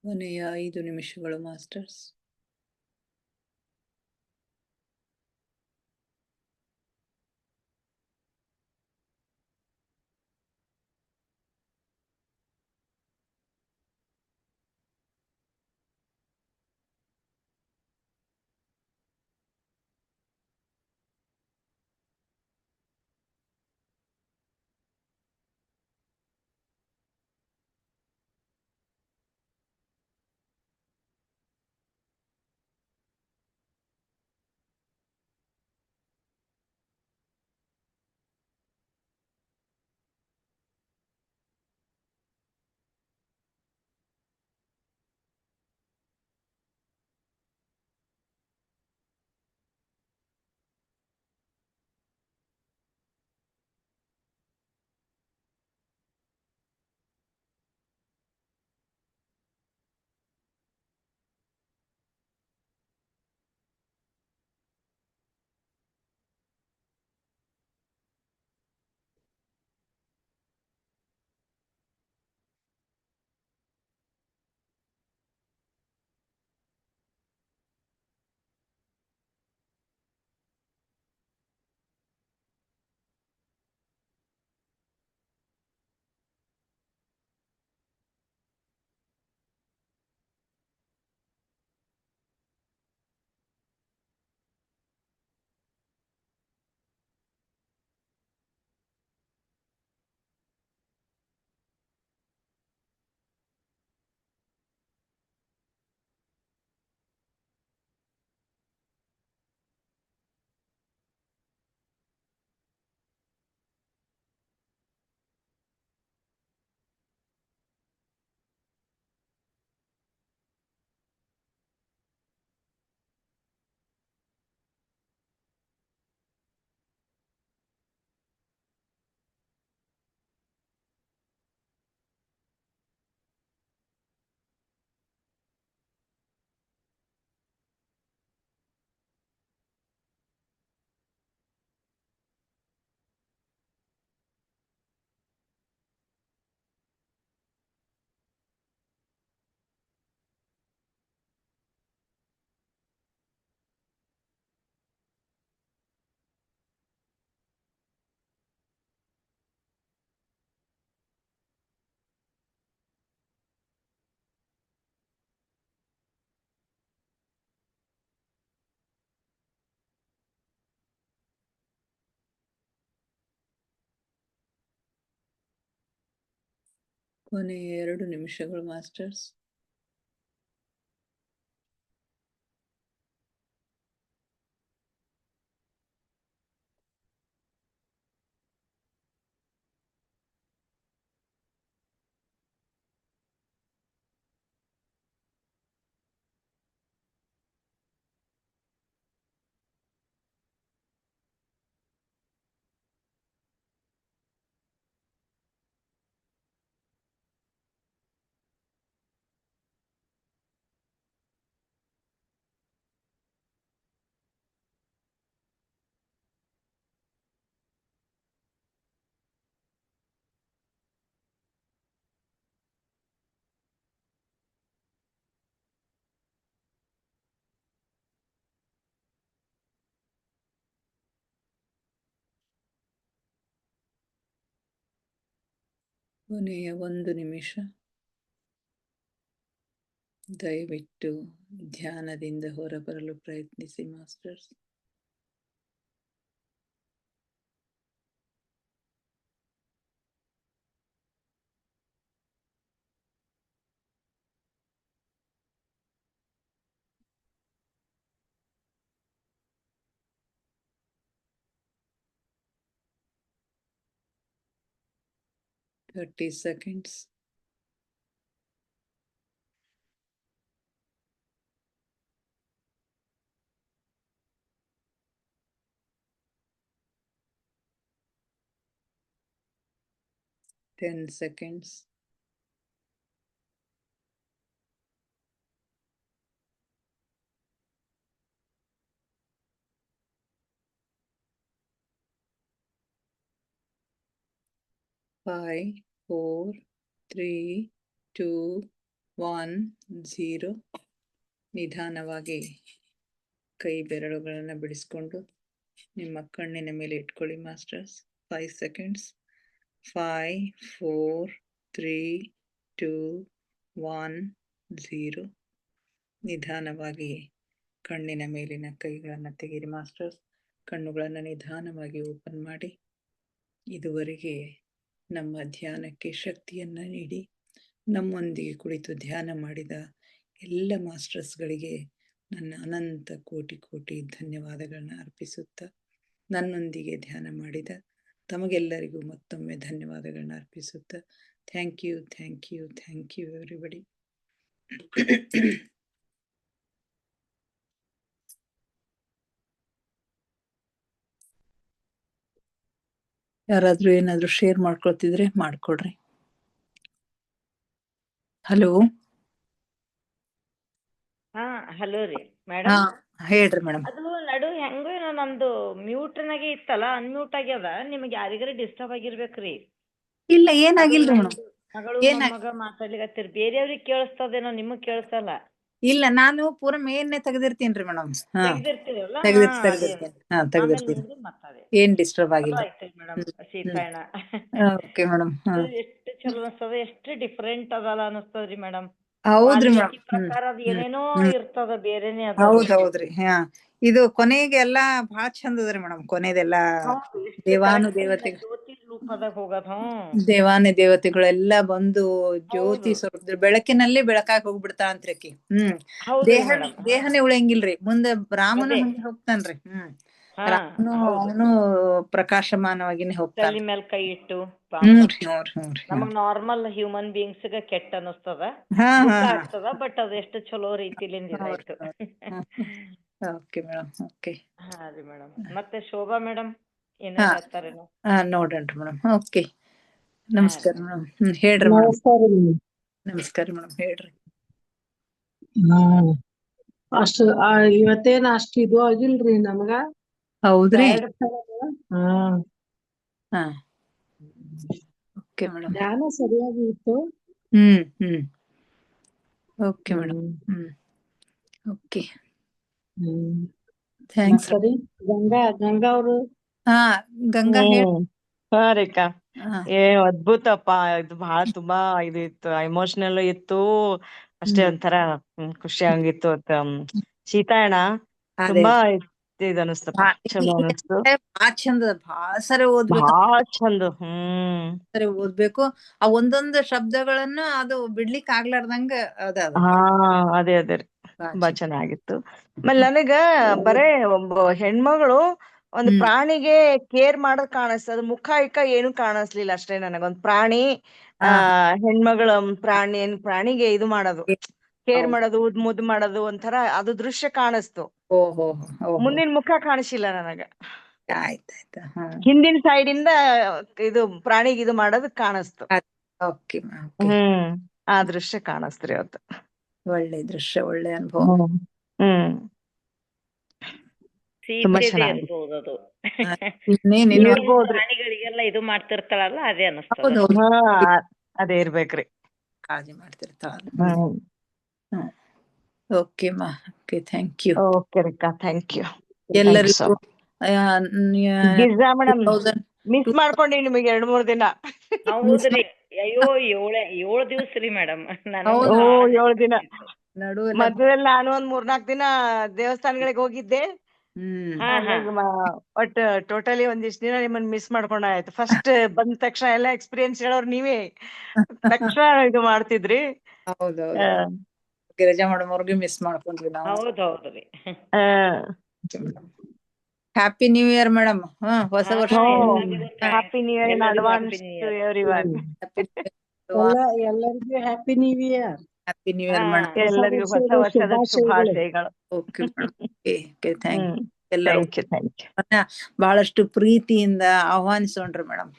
ಕೊನೆಯ 5 ನಿಮಿಷಗಳು ಮಾಸ್ಟರ್ಸ್. ಕೊನೆಯ 2 ನಿಮಿಷಗಳು ಮಾಸ್ಟರ್ಸ್. ಕೊನೆಯ 1 ನಿಮಿಷ. ದಯವಿಟ್ಟು ಧ್ಯಾನದಿಂದ ಹೊರಬರಲು ಪ್ರಯತ್ನಿಸಿ masters. Thirty seconds. Ten seconds. 5, 4, 3, 2, 1, 0. ನಿಧಾನವಾಗಿ ಕೈ ಬೆರಳುಗಳನ್ನು ಬಿಡಿಸ್ಕೊಂಡು ನಿಮ್ಮ ಕಣ್ಣಿನ ಮೇಲೆ ಇಟ್ಕೊಳ್ಳಿ ಮಾಸ್ಟರ್ಸ್. 5 seconds. 5, 4, 3, 2, 1, 0. ನಿಧಾನವಾಗಿ ಕಣ್ಣಿನ ಮೇಲಿನ ಕೈಗಳನ್ನು ತೆಗೀರಿ ಮಾಸ್ಟರ್ಸ್. ಕಣ್ಣುಗಳನ್ನು ನಿಧಾನವಾಗಿ ಓಪನ್ ಮಾಡಿ. ಇದುವರೆಗೆ ನಮ್ಮ ಧ್ಯಾನಕ್ಕೆ ಶಕ್ತಿಯನ್ನು ನೀಡಿ ನಮ್ಮೊಂದಿಗೆ ಕುಳಿತು ಧ್ಯಾನ ಮಾಡಿದ ಎಲ್ಲ ಮಾಸ್ಟರ್ಸ್ಗಳಿಗೆ ನನ್ನ ಅನಂತ ಕೋಟಿ ಕೋಟಿ ಧನ್ಯವಾದಗಳನ್ನ ಅರ್ಪಿಸುತ್ತಾ, ನನ್ನೊಂದಿಗೆ ಧ್ಯಾನ ಮಾಡಿದ ತಮಗೆಲ್ಲರಿಗೂ ಮತ್ತೊಮ್ಮೆ ಧನ್ಯವಾದಗಳನ್ನ ಅರ್ಪಿಸುತ್ತಾ, thank you, thank you, thank you everybody. ಯಾರಾದ್ರೂ ಏನಾದ್ರೂ ಶೇರ್ ಮಾಡ್ಕೊಳ್ತಿದ್ರೆ ಮಾಡ್ಕೊಡ್ರಿ. ಹಲೋ. ಹಲೋ ರೀ ಮೇಡಮ್. ಹೇಳ್ರಿ ಮೇಡಮ್. ಅದು ನಡು ಹೆಂಗೋ ಏನೋ ನಮ್ದು ಮ್ಯೂಟ್ ನಾಗೆ ಇತ್ತಲ್ಲ, ಅನ್ಮ್ಯೂಟ್ ಆಗ್ಯದ. ನಿಮ್ಗೆ ಯಾರಿಗಾರ ಡಿಸ್ಟರ್ಬ್ ಆಗಿರ್ಬೇಕ್ರಿ. ಇಲ್ಲ, ಏನಾಗಿಲ್ರಿ ಮೇಡಮ್. ಮಗಳು ಮೊಮ್ಮಗ ಮಾತಾಡ್ಲಿಕತ್ತೀರಿ, ಬೇರೆಯವ್ರಿಗೆ ಕೇಳಿಸ್ತದೇನೋ, ನಿಮಗ್ ಕೇಳಿಸಲ್ಲ. ಇಲ್ಲ, ನಾನು ಪೂರ ಮೇನ್ನೆ ತೆಗೆದಿರ್ತೀನ್ರಿ ಮೇಡಮ್. ತೆಗ್ದಿರ್ತೀರಲ್ಲ, ತೆಗೆದಿರ್ತೀನಿ. ಏನ್ ಡಿಸ್ಟರ್ಬ್ ಆಗಿಲ್ಲ ಮೇಡಮ್. Sitayana okay madam. ಎಷ್ಟು ಚಲೋ ಅನ್ಸ್ತದ, ಎಷ್ಟು ಡಿಫ್ರೆಂಟ್ ಅದಲ್ಲ ಅನಸ್ತದ್ರಿ ಮೇಡಮ್. ಹೌದ್ರಿ ಮೇಡಮ್. ಪ್ರಕಾರ ಅದ್ ಏನೇನೋ ಇರ್ತದ, ಬೇರೆನೆ ಅದ. ಹೌದ್ರಿ. ಇದು ಕೊನೆಗೆ ಎಲ್ಲಾ ಬಹಳ ಚಂದ ಅದ್ರಿ ಮೇಡಮ್. ಕೊನೆದೆಲ್ಲಾ ದೇವಾನು ದೇವತೆಗಳೆಲ್ಲ ಬಂದು ಜ್ಯೋತಿ ಸ್ವಲ್ಪ ಬೆಳಕಿನಲ್ಲಿ ಬೆಳಕಾಗಿ ಹೋಗ್ಬಿಡ್ತಾ ಅಂತ್ರಿಕಿ. ದೇಹನೇ ಉಳಿಯಂಗಿಲ್ರಿ. ಮುಂದೆ ರಾಮನು ಹಂಗೆ ಹೋಗ್ತಾನ್ರಿ. ರಾಮನು ಅವನು ಪ್ರಕಾಶಮಾನವಾಗಿನೇ ಹೋಗ್ತಾನೆ. ಮೇಲೆ ಕೈ ಇಟ್ಟು ನಮಗ್ ನಾರ್ಮಲ್ ಹ್ಯೂಮನ್ ಬೀಯಿಂಗ್ಸ್ ಗ ಕೆಟ್ಟ ಅನಸ್ತದ, ಆಗ್ತದ. ಬಟ್ ಅದ್ ಎಷ್ಟು ಚಲೋ ರೀತಿಲಿಂದ ಇದಾಯ್ತು. Okay madam. ಓಕೆ. ಹಾ ರೀ ಮೇಡಮ್. ಮತ್ತೆ ಶೋಭಾ ಮೇಡಮ್ ಏನ್ ಹೇಳ್ತಾರೇನೋ ನೋಡಣ್ರಿ ಮೇಡಮ್. ಓಕೆ, ನಮಸ್ಕಾರ ಮೇಡಮ್. ಹೇಳ್ರಿ ಮೇಡಮ್. ನಮಸ್ಕಾರ ಮೇಡಮ್, ಹೇಳ್ರಿ. ಅಷ್ಟು ಇವತ್ತೇನ ಅಷ್ಟು ಇದು ಆಗಿಲ್ರಿ ನಮಗ. ಹೌದ್ರಿ. Okay madam. ಧ್ಯಾನ ಸರಿಯಾಗಿ ಇತ್ತು. Okay madam. Okay, thanks. Ganga ಅವರು. ಗಂಗಾ ರೇಖಾ, ಅದ್ಭುತಪ್ಪ. ಇದು ಬಹಳ ತುಂಬಾ ಇದಿತ್ತು, ಎಮೋಷನಲ್ ಇತ್ತು. ಅಷ್ಟೇ ಒಂಥರ ಖುಷಿ ಆಗಿತ್ತು. ಸೀತಾಯಣ ತುಂಬಾ ಇದ್ ಅನಸ್ತಪ್ಪ, ಚಲೋ ಅನಸ್ತು. ಭಾಳ ಚಂದ, ಭಾಳ ಸರಿ ಓದ್ಬೇಕು, ಭಾಳ ಚಂದ. ಸರಿ ಓದ್ಬೇಕು. ಆ ಒಂದೊಂದು ಶಬ್ದಗಳನ್ನ ಅದು ಬಿಡ್ಲಿಕ್ ಆಗ್ಲಾರ್ದಂಗ ಅದ ಅದು. ಹಾ ಅದೇ ರೀ, ತುಂಬಾ ಚೆನ್ನಾಗಿತ್ತು. ಆಮೇಲೆ ನನಗ ಬರೇ ಒಬ್ಬ ಹೆಣ್ಮಗಳು ಒಂದು ಪ್ರಾಣಿಗೆ ಕೇರ್ ಮಾಡೋದ್ ಕಾಣಿಸ್ತದ, ಮುಖ ಏನು ಕಾಣಿಸ್ಲಿಲ್ಲ ಅಷ್ಟೇ. ನನಗೊಂದ್ ಪ್ರಾಣಿ ಹೆಣ್ಮಗಳ ಪ್ರಾಣಿಗೆ ಇದು ಮಾಡೋದು, ಕೇರ್ ಮಾಡೋದು, ಮುದ್ದು ಮಾಡೋದು, ಒಂಥರ ಅದು ದೃಶ್ಯ ಕಾಣಿಸ್ತು. ಓಹೋ, ಮುಂದಿನ ಮುಖ ಕಾಣಿಸಿಲ್ಲ ನನಗ. ಆಯ್ತಾಯ್ತು. ಹಿಂದಿನ ಸೈಡ್ ಇಂದ ಇದು ಪ್ರಾಣಿಗೆ ಇದು ಮಾಡೋದು ಕಾಣಿಸ್ತು. ಓಕೆ, ಆ ದೃಶ್ಯ ಕಾಣಿಸ್ತ್ರಿ ಅವತ್ತು. ಒಳ್ಳೆ ದೃಶ್ಯ, ಒಳ್ಳೆ ಅನುಭವ. ತುಂಬಾ ಚೆನ್ನಾಗಿ ಇರ್ಬೋದು. ಪ್ರಾಣಿಗಳಿಗೆಲ್ಲ ಇದು ಮಾಡ್ತಿರ್ತಾಳಲ್ಲ, ಅದೇ ಅನಿಸ್ತದ. ಅದೇ ಇರ್ಬೇಕ್ರಿ, ಕಾಳಜಿ ಮಾಡ್ತಿರ್ತಾಳ. ಓಕೆ ಮಾ, ಓಕೆ, ಥ್ಯಾಂಕ್ ಯು. ಓಕೆ ರಿಕಾ, ಥ್ಯಾಂಕ್ ಯು ಎಲ್ಲರಿಗೂ. ಗಿರ್ಜಾ ಮೇಡಮ್, ಮಿಸ್ ಮಾಡ್ಕೊಂಡಿ ನಿಮಗೆ 2-3 ದಿನ. ಹೌದ್ರಿ, ಅಯ್ಯೋ 7 ದಿವ್ಸ ರೀ ಮೇಡಮ್. 7 ದಿನ ಮಧ್ಯದಲ್ಲಿ ನಾನು ಒಂದ್ 3-4 ದಿನ ದೇವಸ್ಥಾನಗಳಿಗೆ ಹೋಗಿದ್ದೆ. ಒಟ್ ಟೋಟಲಿ ಒಂದಿಷ್ಟ್ ದಿನ ನಿಮ್ಮನ್ನ ಮಿಸ್ ಮಾಡ್ಕೊಂಡ ಆಯ್ತು. ಫಸ್ಟ್ ಬಂದ ತಕ್ಷಣ ಎಲ್ಲಾ ಎಕ್ಸ್ಪೀರಿಯನ್ಸ್ ಹೇಳೋರ್ ನೀವೇ, ತಕ್ಷಣ ಇದು ಮಾಡ್ತಿದ್ರಿ. ಹೌದೌದು, ಗಿರಿಜಾ ಮೇಡಮ್ ಅವ್ರಿಗೆ ಮಿಸ್ ಮಾಡ್ಕೊಂಡ್ವಿ ನಾವು. ಹೌದೌದ್ರಿ. Happy new year madam. ಹೊಸ ವರ್ಷ. Happy new year in advance to everyone. ಎಲ್ಲರಿಗೂ happy new year. Happy new year madam. ಎಲ್ಲರಿಗೂ ಹೊಸ ವರ್ಷದ ಶುಭಾಶಯಗಳು. Okay madam, okay, thank you. ಎಲ್ಲರೂ ಬಹಳಷ್ಟು ಪ್ರೀತಿಯಿಂದ ಆಹ್ವಾನಿಸೋಣ್ರಿ ಮೇಡಮ್.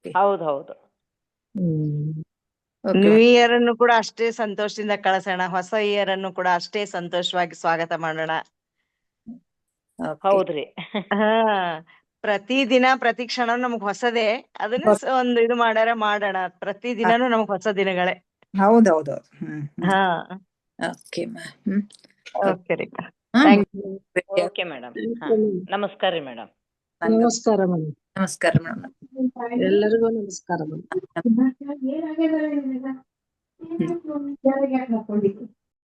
ಹೌದೌದು. ನ್ಯೂ ಇಯರ್ ಅನ್ನು ಕೂಡ ಅಷ್ಟೇ ಸಂತೋಷದಿಂದ ಕಳಿಸೋಣ, ಹೊಸ ಇಯರ್ ಅನ್ನು ಕೂಡ ಅಷ್ಟೇ ಸಂತೋಷವಾಗಿ ಸ್ವಾಗತ ಮಾಡೋಣ. ಹೌದ್ರಿ. ಪ್ರತಿ ದಿನ ಪ್ರತಿ ಕ್ಷಣ ನಮಗ್ ಹೊಸದೇ, ಅದನ್ನ ಒಂದು ಇದು ಮಾಡೋಣ. ಪ್ರತಿ ದಿನಾನು ನಮಗ್ ಹೊಸ ದಿನಗಳೇ. ಹೌದೌದು. Okay ma'am. ಓಕೆ ರೀ, ಓಕೆ ಮೇಡಮ್. ನಮಸ್ಕಾರ ರೀ ಮೇಡಮ್. ನಮಸ್ಕಾರ ಮೇಡಮ್. ನಮಸ್ಕಾರ ಮೇಡಮ್. ಎಲ್ಲರಿಗೂ ನಮಸ್ಕಾರ ಮೇಡಮ್.